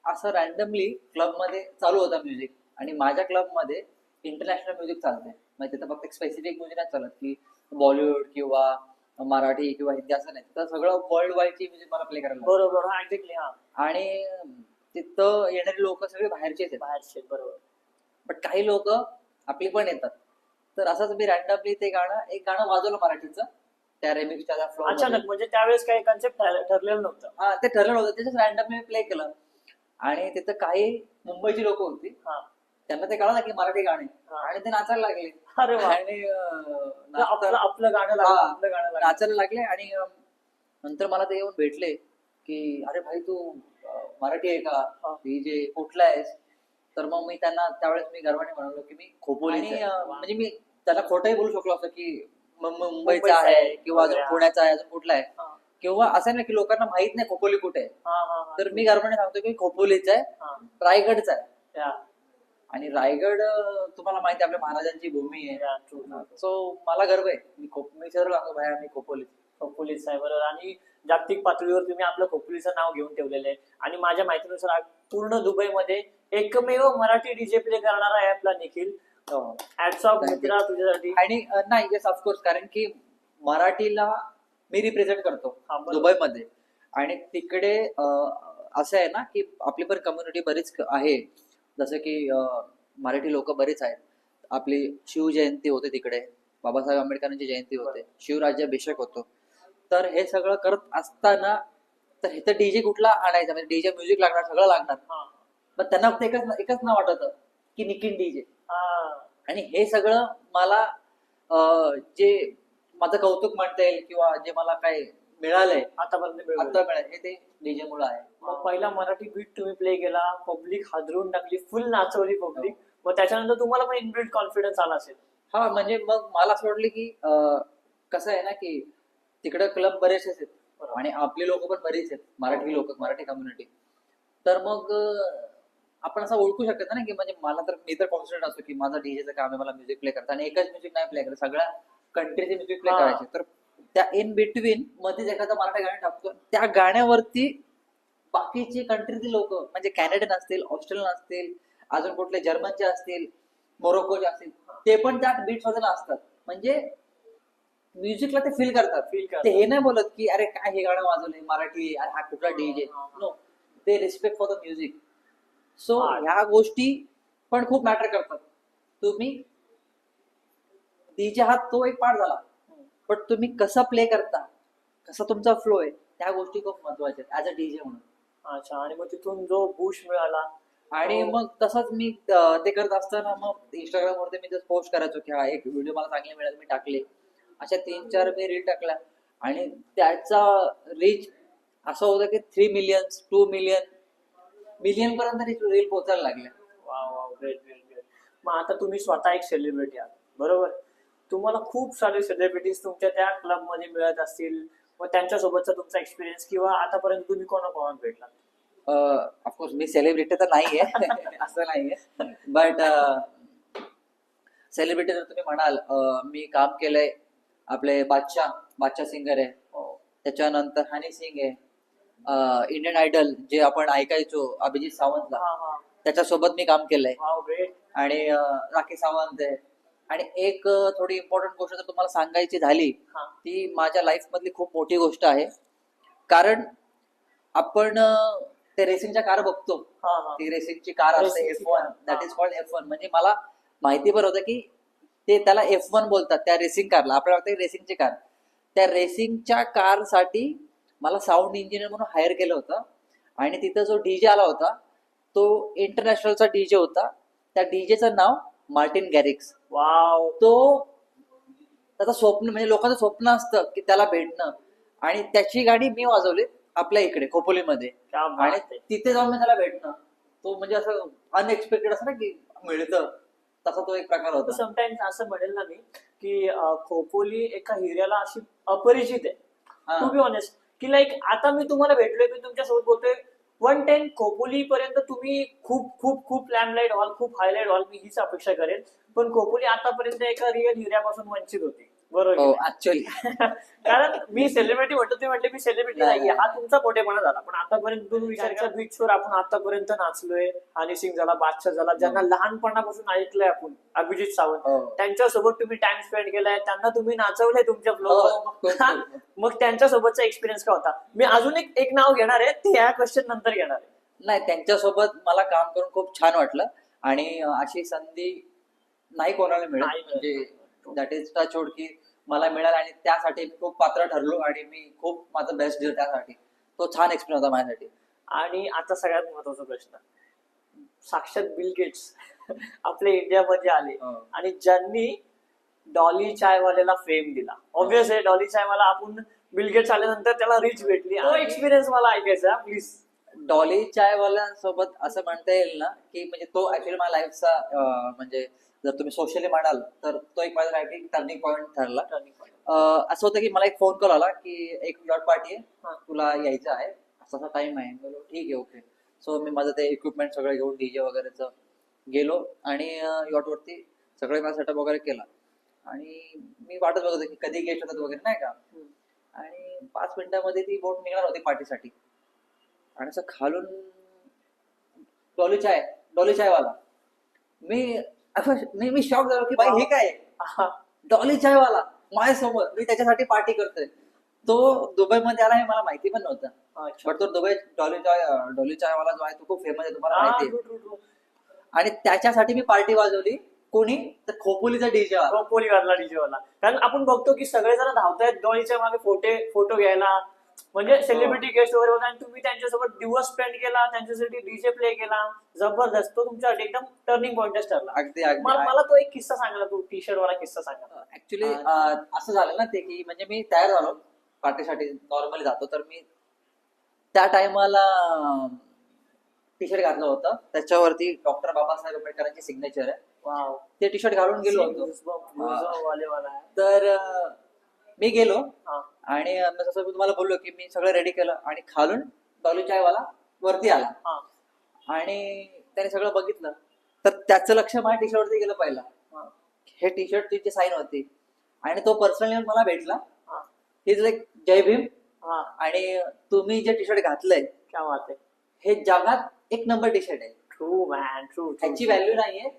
A: असं रॅन्डमली क्लबमध्ये चालू होता म्युझिक आणि माझ्या क्लबमध्ये इंटरनॅशनल म्युझिक चालतंय. म्हणजे तिथं फक्त एक स्पेसिफिक म्युझिक नाही चालत की बॉलिवूड किंवा मराठी किंवा हिंदी असं नाही, तर सगळं वर्ल्ड वाईडची म्युझिक मला प्ले करायला लागलं.
B: बरोबर, हा एक्झॅक्टली, हा
A: आणि तिथं येणारे लोक सगळे बाहेरचेच आहेत.
B: बाहेरचे, बरोबर.
A: पण काही लोक आपली पण येतात. तर असंच मी रॅन्डमली ते गाणं एक गाणं वाजवलं मराठीचं त्या रेमिक्सच्या फ्लो.
B: अचानक म्हणजे त्यावेळेस काही कन्सेप्ट ठरलेलं नव्हतं.
A: हा, ते ठरलं होतं, त्याच्याच रॅन्डमली प्ले केलं आणि तिथं काही मुंबईची लोक होती.
B: हा.
A: त्यांना ते कळलं की मराठी गाणे
B: हा.
A: आणि ते नाचायला लागले.
B: अरे वा.
A: आणि
B: आपलं आपलं गाणं लागलं,
A: हा,
B: आपलं गाणं लागलं.
A: नाचायला लागले आणि नंतर मला ते येऊन भेटले की अरे भाई तू मराठी आहे का,
B: हा.
A: डीजे कुठला आहेस? तर मग मी त्यांना त्यावेळेस मी गर्वाने म्हणालो की मी खोपोलीचा आहे.
B: वा.
A: म्हणजे मी त्याला खोटंही बोलू शकलो असं की मुंबईचा
B: मुंबईचा
A: आहे
B: आहे
A: किंवा अजून
B: वगैरे.
A: पुण्याचा आहे, अजून कुठला आहे,
B: हा.
A: किंवा असं नाही की लोकांना माहित नाही खोपोली कुठे आहे.
B: हा, हा, हा.
A: तर मी गर्वाने सांगतो की खोपोलीचा आहे,
B: हा.
A: रायगडचा आहे.
B: या,
A: आणि रायगड तुम्हाला माहिती आहे आपल्या महाराजांची भूमी आहे.
B: या, true, true.
A: सो मला गर्व आहे. मी सर्व सांगतो भाई मी खोपोली.
B: खोपोलीच आहे, बरोबर. आणि जागतिक पातळीवर तुम्ही आपलं खोपोलीचं नाव घेऊन ठेवलेलं आहे. आणि माझ्या माहितीनुसार आज पूर्ण दुबईमध्ये एकमेव मराठी डीजे प्ले करणारा आहे आपला Nikhil. Hats off
A: Thank you.
B: मित्रा तुझ्यासाठी.
A: आणि नाही, येस ऑफकोर्स, कारण की मराठीला मी रिप्रेझेंट करतो
B: हा, बरोबर.
A: दुबईमध्ये. आणि तिकडे असं आहे ना की आपली पण कम्युनिटी बरीच आहे. जसं की मराठी लोक बरेच आहेत. आपली शिवजयंती होते तिकडे, बाबासाहेब आंबेडकरांची जयंती होते, शिवराज्याभिषेक होतो. तर हे सगळं करत असताना तर हे तर डीजे कुठला आणायचा, म्हणजे डीजे म्युझिक लागणार, सगळं लागणार.
B: हा.
A: पण त्यांना फक्त एकच नाव वाटत की निखिल डीजे.
B: हा.
A: आणि हे सगळं मला जे माझं कौतुक म्हणता येईल किंवा जे मला काय मिळालंय
B: आतापर्यंत
A: आता मिळालं हे ते डीजे मुळे आहे.
B: मग पहिला मराठी बीट तुम्ही प्ले केला, पब्लिक हादरून टाकली, फुल नाचवली पब्लिक. मग त्याच्यानंतर तुम्हाला पण इनबिल्ट कॉन्फिडन्स आला असेल.
A: हा, म्हणजे मग मला असं वाटलं की कसं आहे ना की तिकडे क्लब बरेचसे आहेत आणि आपले लोक पण बरेच आहेत, मराठी लोक, मराठी कम्युनिटी. तर मग आपण असं ओळखू शकत ना की म्हणजे मी तर कॉन्फिडंट असतो की माझं डीजेचं काम आहे, मला म्युझिक प्ले करता आणि एकच म्युझिक नाही प्ले करायचं, सगळ्या कंट्रीचे म्युझिक प्ले
B: हा.
A: करायचे. तर त्या इन बिटवीन मध्येच एखादं मराठी गाणं टाकतो, त्या गाण्यावरती बाकीची कंट्रीचे लोक म्हणजे कॅनेडियन असतील, ऑस्ट्रेलियन असतील, अजून कुठले जर्मनचे असतील, मोरोकोचे असतील, ते पण त्या बीट मध्ये असतात. म्हणजे म्युझिकला ते फील करतात. ते हे नाही बोलत की अरे काय हे गाणं वाजवलंय मराठी, अरे हा कुठला डीजे. नो, ते respect for the music. So
B: हा.
A: ह्या गोष्टी पण खूप मॅटर करतात. तुम्ही डीजे हा तो एक पार्ट झाला, पण तुम्ही कसं प्ले करता, कसा तुमचा फ्लो आहे, त्या गोष्टी खूप महत्वाच्या आहेत ऍज अ डीजे म्हणून.
B: अच्छा. आणि मग तिथून जो बूश मिळाला
A: आणि
B: हो.
A: मग तसंच मी ते करत असताना मग इंस्टाग्राम वरती मी जस्ट पोस्ट करायचो की हा एक व्हिडिओ मला चांगले मिळाले, मी टाकले. अशा 3-4 मी रील टाकल्या आणि त्याचा रीच असं होतं की 3 मिलियन 2 मिलियन पर्यंत रील पोहोचायला लागल्या.
B: वा वा, ग्रेट ग्रेट ग्रेट. मग आता तुम्ही स्वतः एक सेलिब्रिटी आहात, बरोबर. तुम्हाला खूप सारे सेलिब्रिटीज तुमच्या त्या क्लब मध्ये मिळत असतील. मग त्यांच्यासोबतचा तुमचा एक्सपिरियन्स किंवा आतापर्यंत तुम्ही कोणाकोणाला भेटला?
A: ऑफकोर्स मी सेलिब्रिटी तर नाहीये असं नाहीये, बट सेलिब्रिटी जर तुम्ही म्हणाल, मी काम केलंय आपले बादशाह सिंगर आहे, त्याच्यानंतर हनी सिंग आहे, इंडियन आयडल जे आपण ऐकायचो अभिजित सावंतला,
B: हा, हा.
A: त्याच्यासोबत मी काम केलंय.
B: Wow, great.
A: आणि राखी सावंत आहे. आणि एक थोडी इम्पॉर्टंट गोष्ट जर तुम्हाला सांगायची झाली,
B: हा.
A: ती माझ्या लाईफ मधली खूप मोठी गोष्ट आहे. कारण आपण ते रेसिंगच्या कार बघतो,
B: हा हा
A: ती रेसिंगची कार असते
B: Racing ची
A: F1,
B: car.
A: दॅट
B: हा.
A: Is called F1. म्हणजे मला माहिती पण होतं की ते त्याला F1 बोलतात त्या रेसिंग कारला. आपल्याला वाटतं रेसिंगची कार. त्या रेसिंगच्या कारसाठी मला साऊंड इंजिनियर म्हणून हायर केलं होतं. आणि तिथं जो डीजे आला होता तो इंटरनॅशनलचा डीजे होता. त्या डीजेचं नाव मार्टिन गॅरिक्स.
B: वाव.
A: तो त्याचं स्वप्न म्हणजे लोकांचं स्वप्न असतं की त्याला भेटणं. आणि त्याची गाणी मी वाजवली आपल्या इकडे खोपोलीमध्ये.
B: क्या
A: आणि
B: बात आहे.
A: तिथे जाऊन मी त्याला भेटणं, तो म्हणजे असं अनएक्सपेक्टेड असं ना की मिळतं, तसा तो एक प्रकार होता.
B: समटाइम्स असं म्हणेल ना मी की खोपोली एका हिऱ्याला अशी अपरिचित आहे
A: हा.
B: To be honest. की लाईक आता मी तुम्हाला भेटलोय, मी तुमच्यासोबत बोलतोय 110 खोपोली पर्यंत तुम्ही खूप खूप खूप लॅम्पलाईट हॉल, खूप हायलाईट हॉल, मी हीच अपेक्षा करेन. पण खोपोली आतापर्यंत एका रिअल हिऱ्यापासून वंचित होती, बरोबर
A: हो
B: की नाही?
A: ऍक्च्युअली.
B: कारण मी सेलिब्रिटी म्हणतो, तुम्ही म्हटले मी सेलिब्रिटी
A: नाही,
B: नाहीये,
A: नाही.
B: हा तुमचा मोठेपणा झाला. पण आतापर्यंत तुम्ही विचार करा, बीचवर आपण आतापर्यंत नाचलोय. हनी सिंग झाला, बादशाह झाला, ज्यांना लहानपणापासून ऐकलंय आपण, अभिजित सावंत,
A: हो.
B: त्यांच्यासोबत तुम्ही टाइम स्पेंड केलाय, त्यांना तुम्ही नाचवलंय तुमच्या
A: हो,
B: फ्लो. मग त्यांच्यासोबतचा एक्सपिरियन्स काय होता? मी अजून एक नाव घेणार आहे, ते ह्या क्वेश्चन नंतर घेणार आहे.
A: नाही, त्यांच्यासोबत मला काम करून खूप छान वाटलं. आणि अशी संधी नाही कोणाला मिळत.
B: नाही मिळत.
A: म्हणजे दॅट इज टच वूड की मला मिळालं. आणि त्यासाठी मी खूप पात्र ठरलो आणि मी खूप माझं बेस्ट दिलं त्यासाठी. तो छान एक्सपिरियन्स होता माझ्यासाठी.
B: आणि आता सगळ्यात महत्वाचा प्रश्न, साक्षात बिल गेट्स आपल्या इंडियामध्ये आले
A: हो.
B: आणि ज्यांनी डॉली चायवाल्याला फेम दिला. ऑब्विस आहे, डॉली चायवाला, आपण बिल गेट्स आल्यानंतर त्याला रिच भेटली. तो एक्सपिरियन्स मला ऐकायचा प्लीज.
A: डॉली चायवाल्यांसोबत असं म्हणता येईल ना की म्हणजे तो ऍक्च्युली माझ्या लाईफचा म्हणजे जर तुम्ही सोशली म्हणाल तर तो एक माझ्यासाठी टर्निंग पॉईंट ठरला. असं होतं की मला एक फोन कॉल आला की एक यॉट पार्टी आहे, तुला यायचं आहे, असा टाइम आहे. बोलो ठीक आहे, ओके. सो मी माझं ते इक्विपमेंट सगळं घेऊन डीजे वगैरेचं गेलो आणि यॉटवरती सगळे माझा सेटअप वगैरे केला. आणि मी वाटत बघत होतो की कधी गेस्ट होतात वगैरे नाही का. आणि 5 मिनिटांमध्ये ती बोट निघणार होती पार्टीसाठी. आणि असं खालून डॉली चायवाला. मी शॉक झालो की भाई हे काय आहे? डॉली चायवाला माझ्यासोबत, मी त्याच्यासाठी पार्टी करतोय. तो दुबईमध्ये आला हे मला माहिती पण नव्हतं. बट तो दुबई डॉली चायवाला जो आहे तो खूप फेमस आहे, तुम्हाला माहिती आहे. आणि त्याच्यासाठी मी पार्टी वाजवली. कोणी तर खोपोलीचा डीजे वाला.
B: खोपोली वाजला डीजे वाला. कारण आपण बघतो की सगळेजण धावतायत डॉलीच्या मागे फोटो घ्यायला, म्हणजे सेलिब्रिटी गेस्ट वगैरे होता. आणि तुम्ही त्यांच्यासोबत दिवस स्पेंड केला, त्यांच्यासाठी डीजे प्ले केला. जबरदस्त. तो तुमच्यासाठी एकदम टर्निंग पॉइंटच ठरला.
A: अगदी अगदी.
B: मला तो एक किस्सा सांगा, तो टी शर्ट वाला किस्सा सांगा.
A: ऍक्च्युली असं झालं ना ते की म्हणजे मी तयार झालो पार्टीसाठी, नॉर्मली जातो तर मी त्या टायमाला टी शर्ट घातलं होतं, त्याच्यावरती डॉक्टर बाबासाहेब आंबेडकरांची सिग्नेचर आहे.
B: वाव.
A: ते टी शर्ट घालून गेलो होतो.
B: वालेवाला आहे.
A: तर मी गेलो
B: हा.
A: आणि जसं मी तुम्हाला बोललो की मी सगळं रेडी केलं आणि खालून डॉली चायवाला वरती आला.
B: हा.
A: आणि त्याने सगळं बघितलं तर त्याचं लक्ष माझ्या टी शर्टवरती गेलं पहिला. हे टी शर्ट तिची साईन होती. आणि तो पर्सनली येऊन मला भेटला.
B: हा.
A: इज लाईक जय भीम.
B: हा.
A: आणि तुम्ही जे टी शर्ट घातलंय
B: क्या बात आहे.
A: हे जगात एक नंबर टी शर्ट आहे.
B: True man, true.
A: त्याची व्हॅल्यू नाहीये.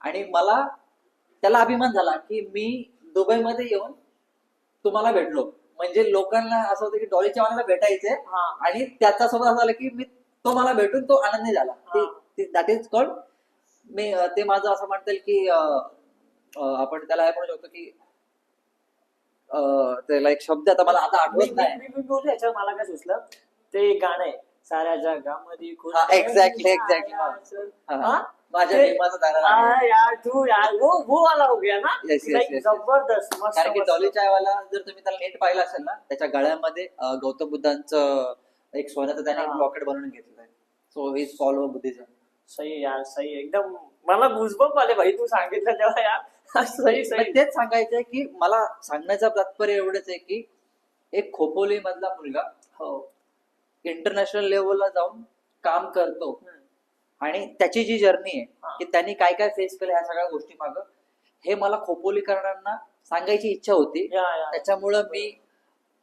A: आणि मला त्याला अभिमान झाला की मी दुबईमध्ये येऊन तुम्हाला भेटलो. म्हणजे लोकांना असं होतं की डॉलीच्या वाल्याला भेटायचंय.
B: हा.
A: आणि त्याच्या सोबत असं झालं की मी तो मला भेटून तो आनंदी झाला. दॅट इज कॉल्ड मी ते माझं असं म्हणता येईल की आपण त्याला हे म्हणू शकतो की त्याला एक शब्द आता मला आता आठवत नाही.
B: मी बोलू याच्यावर, मला काय सुचलं, ते एक गाणं आहे, साऱ्या जगामध्ये खुश
A: हा,
B: आहे.
A: exactly.
B: हा?
A: माझ्या
B: ते-
A: भीमाचं दारा
B: हाँ यार, तू यार, वो वाला हो गया ना.
A: Yes, yes,
B: Like,
A: yes.
B: जबरदस्त, मस्त,
A: कारण की
B: मस्त.
A: डॉली चायवाला जर तुम्ही त्याला नीट पाहिलं असेल ना, त्याच्या गळ्यामध्ये गौतम बुद्धांचं एक सोन्याचं त्याने
B: हा.
A: लॉकेट बनवून घेतलेलं आहे. So is follow Buddhism.
B: सही यार, सही, एकदम मला गुजबंप आले भाई तू सांगितलं तेव्हा यार. सही सही.
A: तेच सांगायचंय की मला सांगण्याचं तात्पर्य एवढंच आहे की एक खोपोली मधला मुलगा
B: हो.
A: इंटरनॅशनल लेवलला जाऊन काम करतो.
B: हम्म.
A: आणि त्याची जी जर्नी आहे
B: हा.
A: की त्यांनी काय काय फेस केलं ह्या सगळ्या गोष्टी मागं, हे मला खोपोलीकरांना सांगायची इच्छा होती.
B: या, या.
A: त्याच्यामुळं मी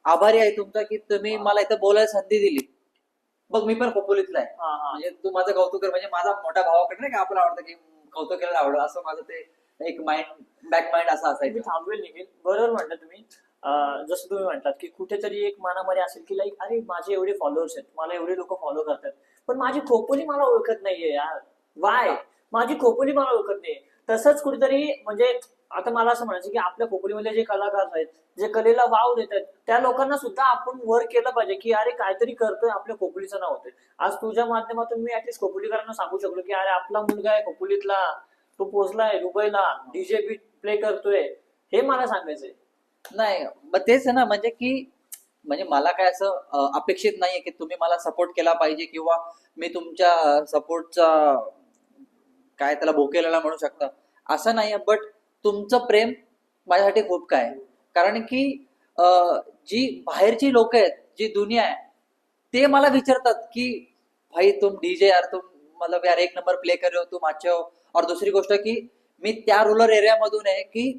A: आभारी आहे तुमचा की तुम्ही मला इथं बोलायला संधी दिली. मग मी पण खोपोलीतला आहे.
B: हा, हा.
A: म्हणजे तू माझं कौतुक कर. म्हणजे माझा मोठ्या भावाकडे नाही का आपण आवडतं की कौतुक केलं आवडलं, असं माझं ते एक माइंड बॅक माइंड असं
B: मी
A: असायचं.
B: थांबवेल निखिल, बरोबर म्हटलं तुम्ही. जसं तुम्ही म्हटलात की कुठेतरी एक मनामध्ये असेल की लाईक अरे माझे एवढे फॉलोअर्स आहेत, मला एवढे लोक फॉलो करतात, पण माझी खोपोली मला ओळखत नाहीये यार, वाय माझी खोपोली मला ओळखत नाहीये. तसंच कुठेतरी म्हणजे आता मला असं म्हणायचं की आपल्या खोपोलीमध्ये जे कलाकार आहेत, जे कलेला वाव देतात, त्या लोकांना सुद्धा आपण वर केलं पाहिजे की अरे काहीतरी करतोय, आपल्या खोपोलीचं नाव होतंय. आज तुझ्या माध्यमातून मी ऍटलीस्ट खोपोलीकरांना सांगू शकलो की अरे आपला मुलगा आहे खोपोलीतला, तो पोहोचलाय दुबईला, डीजे बीट प्ले करतोय, हे मला सांगायचंय.
A: नाही मग तेच आहे ना, म्हणजे की म्हणजे मला काय असं अपेक्षित नाहीये की तुम्ही मला सपोर्ट केला पाहिजे, किंवा मी तुमच्या सपोर्टचा काय त्याला भोकेलेला म्हणू शकता असं नाहीये. बट तुमचं प्रेम माझ्यासाठी खूप काय आहे. कारण की जी बाहेरची लोक आहेत, जी दुनिया आहे, ते मला विचारतात की भाई तुम डीजे यार, तुम मतलब यार एक नंबर प्ले कर रहे हो तुम, अच्छे हो. और दुसरी गोष्ट की मी त्या रुरल एरिया मधून आहे की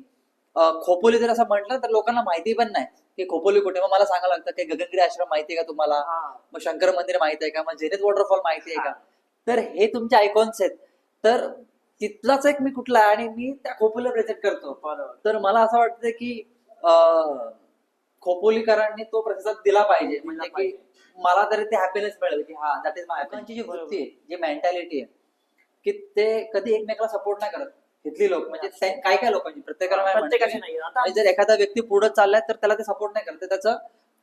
A: खोपोली जर असं म्हटलं तर लोकांना माहिती पण नाही की खोपोली कुठे. मग मला सांगायला लागतं की गगनगिरी आश्रम माहिती आहे का तुम्हाला,
B: हा
A: मग शंकर मंदिर माहिती आहे का, मग झेनिथ वॉटरफॉल माहिती आहे का. तर हे तुमचे आयकॉन्स आहेत. तर तिथलाच एक मी कुठला आहे आणि मी त्या खोपोलीला प्रेझेंट करतो.
B: बरोबर.
A: तर मला असं वाटतं की अं, खोपोलीकरांनी तो प्रतिसाद दिला पाहिजे, म्हणजे की मला तरी ते हॅपीनेस मिळेल की हा दॅट इज माय. लोकांची जी वृत्ती आहे, जी मेंटॅलिटी आहे, की ते कधी एकमेकाला सपोर्ट नाही करत. तिथली लोक म्हणजे काय काय लोकांची, प्रत्येकाला काय म्हणतात
B: प्रत्येकाची
A: की
B: नाही आता
A: म्हणजे जर एखादा व्यक्ती पुढे चाललाय तर त्याला ते सपोर्ट नाही करत,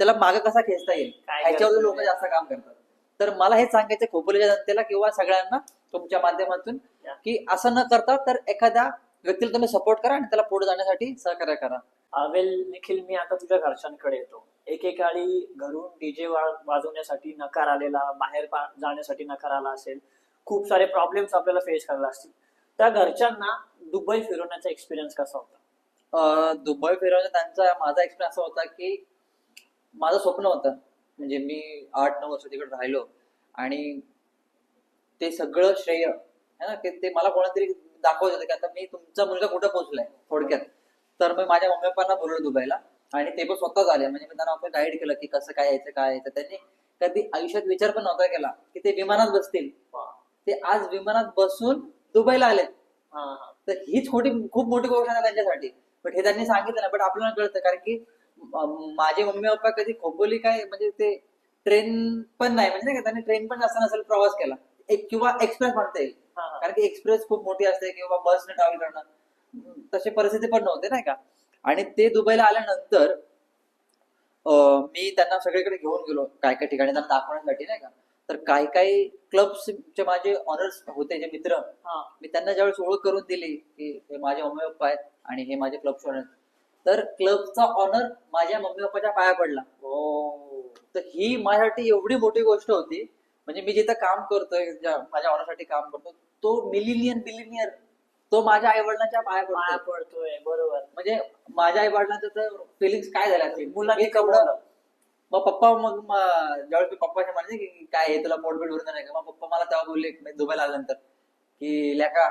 A: त्याला मागे कसा खेचता येईल
B: काय
A: ह्याच्यावर
B: करतोय?
A: लोक जास्त काम करतात. तर मला हे सांगायचं खोपोलीच्या जनतेला किंवा सगळ्यांना तुमच्या माध्यमातून की असं न करता तर एखाद्या व्यक्तीला तुम्ही सपोर्ट करा आणि त्याला पुढे जाण्यासाठी सहकार्य करा.
B: वेल निखिल, मी आता तुझ्या घरच्यांकडे येतो. एकेकाळी घरून डीजे वाजवण्यासाठी नकार आलेला, बाहेर जाण्यासाठी नकार आला असेल, खूप सारे प्रॉब्लेम्स आपल्याला फेस करायला असतील, त्या घरच्यांना दुबई फिरवण्याचा एक्सपिरियन्स कसा होता?
A: दुबई फिरवण्याचा त्यांचा माझा एक्सपिरियन्स असा होता की माझं स्वप्न होतं, म्हणजे मी 8-9 वर्ष तिकडे राहिलो आणि ते सगळं श्रेय है ना, की ते मला कोणातरी दाखवत होतं की आता मी तुमचा मुलगा कुठं पोहोचलाय थोडक्यात. तर मी माझ्या मम्मी पप्पांना बोलवलं दुबईला, आणि ते पण स्वतःच आले. म्हणजे मी त्यांना गाईड केलं की कसं काय यायचं काय यायचं. त्यांनी कधी आयुष्यात विचार पण नव्हता केला की ते विमानात बसतील. ते आज विमानात बसून दुबईला आलेत. तर हीच खूप मोठी गोष्ट आहे त्यांच्यासाठी. बट हे त्यांनी सांगितलं ना, बट आपल्याला कळतं कारण की माझे मम्मी पप्पा कधी खोपोली काय म्हणजे ते ट्रेन पण नाही, म्हणजे नाही का, त्यांनी ट्रेन पण जास्त नसेल प्रवास केला, एक किंवा एक्सप्रेस म्हणता येईल. कारण की एक्सप्रेस खूप मोठी असते किंवा बसने ट्रॅव्हल करणं, तशी परिस्थिती पण नव्हती नाही का. आणि ते दुबईला आल्यानंतर मी त्यांना सगळीकडे घेऊन गेलो काय काय ठिकाणी त्यांना दाखवण्यासाठी नाही का. तर काही काही क्लब्सचे माझे ऑनर्स होते जे मित्र, मी त्यांना ज्यावेळेस ओळख करून दिली की हे माझे मम्मी पप्पा आहेत आणि हे माझे क्लब्स ओनर, तर क्लबचा ऑनर माझ्या मम्मी पप्पाच्या पाया पडला. तर ही माझ्यासाठी एवढी मोठी गोष्ट होती. म्हणजे मी जिथं काम करतोय, माझ्या ऑनरसाठी काम करतो, तो बिलिनियर तो माझ्या आई वडिलांच्या पाया
B: पाया
A: पडतो.
B: पडतोय, बरोबर.
A: म्हणजे माझ्या आई वडिलांचं तर फिलिंग्स काय झाल्या असतील.
B: मुलांनी
A: मी तेवढं
B: कमवलं.
A: मग पप्पा ज्यावेळेस मी पप्पाच्या म्हणले की काय आहे तुला पोटबीट भरून नाही का, मग पप्पा मला तेव्हा बोलले मी दुबईला आल्यानंतर की लेका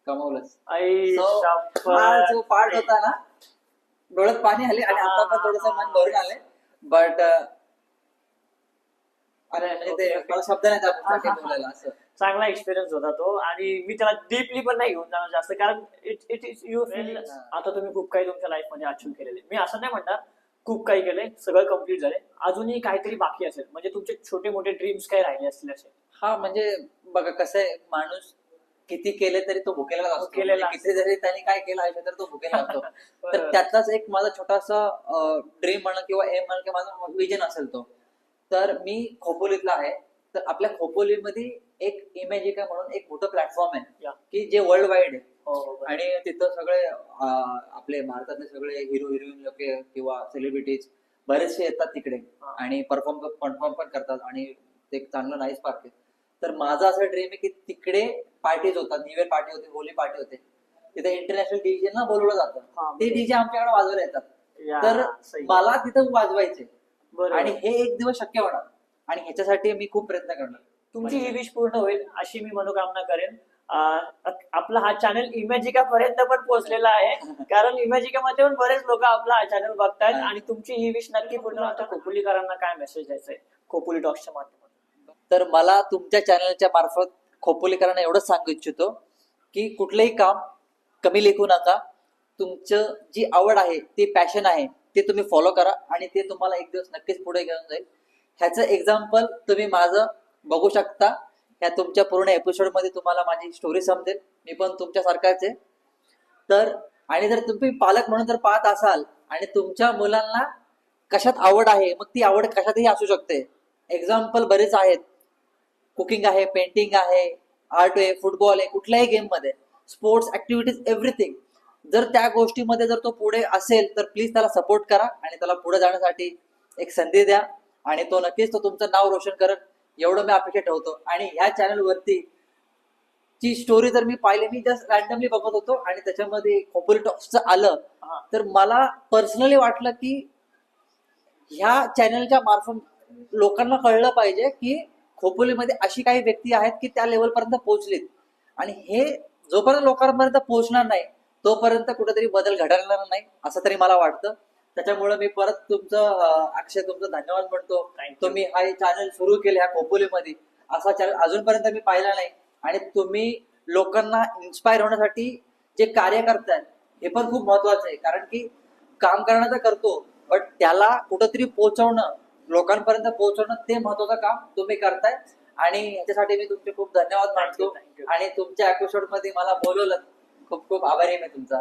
A: कमवलंस.
B: आई
A: So,
B: शपथ.
A: हा जो पार्ट होता ना, डोळ्यात पाणी आले आणि आता पण थोडस मन भरून आले. बट अरे म्हणजे ते मला शब्द नाही त्यासाठी बोलायला असं.
B: चांगला एक्सपिरियन्स होता तो, आणि मी त्याला डीपली पण नाही घेऊन जाणार जास्त, कारण इट इज यू फील. आता तुम्ही खूप काही तुमच्या लाईफ मध्ये अचीव्ह केलेले, मी असं नाही म्हणणार खूप काही केलंय, सगळं कम्प्लीट झालंय, अजूनही काहीतरी बाकी असेल, म्हणजे तुमचे छोटे मोठे ड्रीम्स काही राहिले असतील असे.
A: हा म्हणजे बघा कसं आहे, माणूस किती केले तरी तो भुकेलेला असतो.
B: भुकेलेला
A: म्हणजे किती जरी त्यांनी काय केलं आयुष्यात तर तो भुकेला असतो. तर
B: बरोबर.
A: त्यातलाच एक माझा छोटासा ड्रीम म्हणा किंवा एम म्हणा किंवा माझा विजन असेल तो. तर मी खोपोलीतला आहे. तर आपल्या खोपोलीमध्ये एक इमॅजिका म्हणून एक मोठं प्लॅटफॉर्म आहे
B: Yeah.
A: की जे वर्ल्ड वाईड आहे.
B: हो, हो, बरोबर.
A: आणि तिथं सगळे आपले भारतातले सगळे हिरो हिरोईन लोक किंवा सेलिब्रिटीज बरेचसे येतात तिकडे
B: हा.
A: आणि परफॉर्म पण करतात, आणि ते एक चांगलं नाईस पार्क आहे. तर माझा असं ड्रीम आहे की तिकडे पार्टीज होतात, न्यू इयर पार्टी होते, होली पार्टी होते, तिथे इंटरनॅशनल डीजे ना बोलवलं जातं.
B: हा,
A: ते डीजे आमच्याकडे वाजवायला येतात.
B: Yeah,
A: तर
B: सही.
A: मला तिथं वाजवायचे
B: बरोबर.
A: आणि हे एक दिवस शक्य होणार, आणि ह्याच्यासाठी मी खूप प्रयत्न करणार.
B: तुमची ही विश पूर्ण होईल अशी मी मनोकामना करेन. आपला हा चॅनल इमॅजिका पर्यंत पण पोहोचलेला आहे, कारण इमॅजिका मध्ये पण बरेच लोक आपला हा चॅनल बघतायत, आणि तुमची ही विश नक्की पूर्ण होता. खोपोलीकरांना काय मेसेज द्यायचा आहे खोपोली टॉक्सच्या माध्यमातून?
A: तर मला तुमच्या चॅनलच्या मार्फत खोपोलीकरांना एवढंच सांगू इच्छितो की कुठलंही काम कमी लेखू नका. तुमचं जी आवड आहे, ती पॅशन आहे, ते तुम्ही फॉलो करा आणि ते तुम्हाला एक दिवस नक्कीच पुढे घेऊन जाईल. ह्याचं एक्झाम्पल तुम्ही माझं बघू शकता. ह्या तुमच्या पूर्ण एपिसोडमध्ये तुम्हाला माझी स्टोरी समजेल. मी पण तुमच्यासारखाच आहे. तर आणि जर तुम्ही पालक म्हणून जर पाहत असाल आणि तुमच्या मुलांना कशात आवड आहे, मग ती आवड कशातही असू शकते. एक्झाम्पल बरेच आहेत. कुकिंग आहे, पेंटिंग आहे, आर्ट आहे, फुटबॉल आहे, कुठल्याही गेममध्ये, स्पोर्ट्स ऍक्टिव्हिटीज, एव्हरीथिंग. जर त्या गोष्टीमध्ये जर तो पुढे असेल तर प्लीज त्याला सपोर्ट करा आणि त्याला पुढे जाण्यासाठी एक संधी द्या आणि तो नक्कीच तो तुमचं नाव रोशन करेल, एवढं मी अपेक्षा ठेवतो. आणि ह्या चॅनलवरती ची स्टोरी जर मी पाहिली, मी जस्ट रॅन्डमली बघत होतो आणि त्याच्यामध्ये खोपोली टॉक्सचं आलं,
B: हा.
A: तर मला पर्सनली वाटलं की ह्या चॅनलच्या मार्फत लोकांना कळलं पाहिजे की खोपोलीमध्ये अशी काही व्यक्ती आहेत की त्या लेवलपर्यंत पोहोचलीत. आणि हे जोपर्यंत लोकांपर्यंत पोहोचणार नाही तोपर्यंत कुठेतरी बदल घडणार नाही, असं तरी मला वाटतं. त्याच्यामुळे मी परत तुमचं अक्षय तुमचं धन्यवाद म्हणतो.
B: Thank you.
A: तुम्ही हा चॅनल सुरू केले ह्या खोपोलीमध्ये, असा चॅनल अजूनपर्यंत मी पाहिला नाही. आणि तुम्ही लोकांना इन्स्पायर होण्यासाठी जे कार्य करताय हे पण खूप महत्वाचं आहे. कारण की काम करण्याचं करतो, बट त्याला कुठंतरी पोहोचवणं, लोकांपर्यंत पोहोचवणं, ते महत्वाचं काम तुम्ही करताय. आणि याच्यासाठी मी तुमचे खूप धन्यवाद
B: Thank you,
A: मानतो.
B: thank you.
A: आणि तुमच्या एपिसोड मध्ये मला बोलवलं, खूप खूप आभारी आहे मी तुमचा.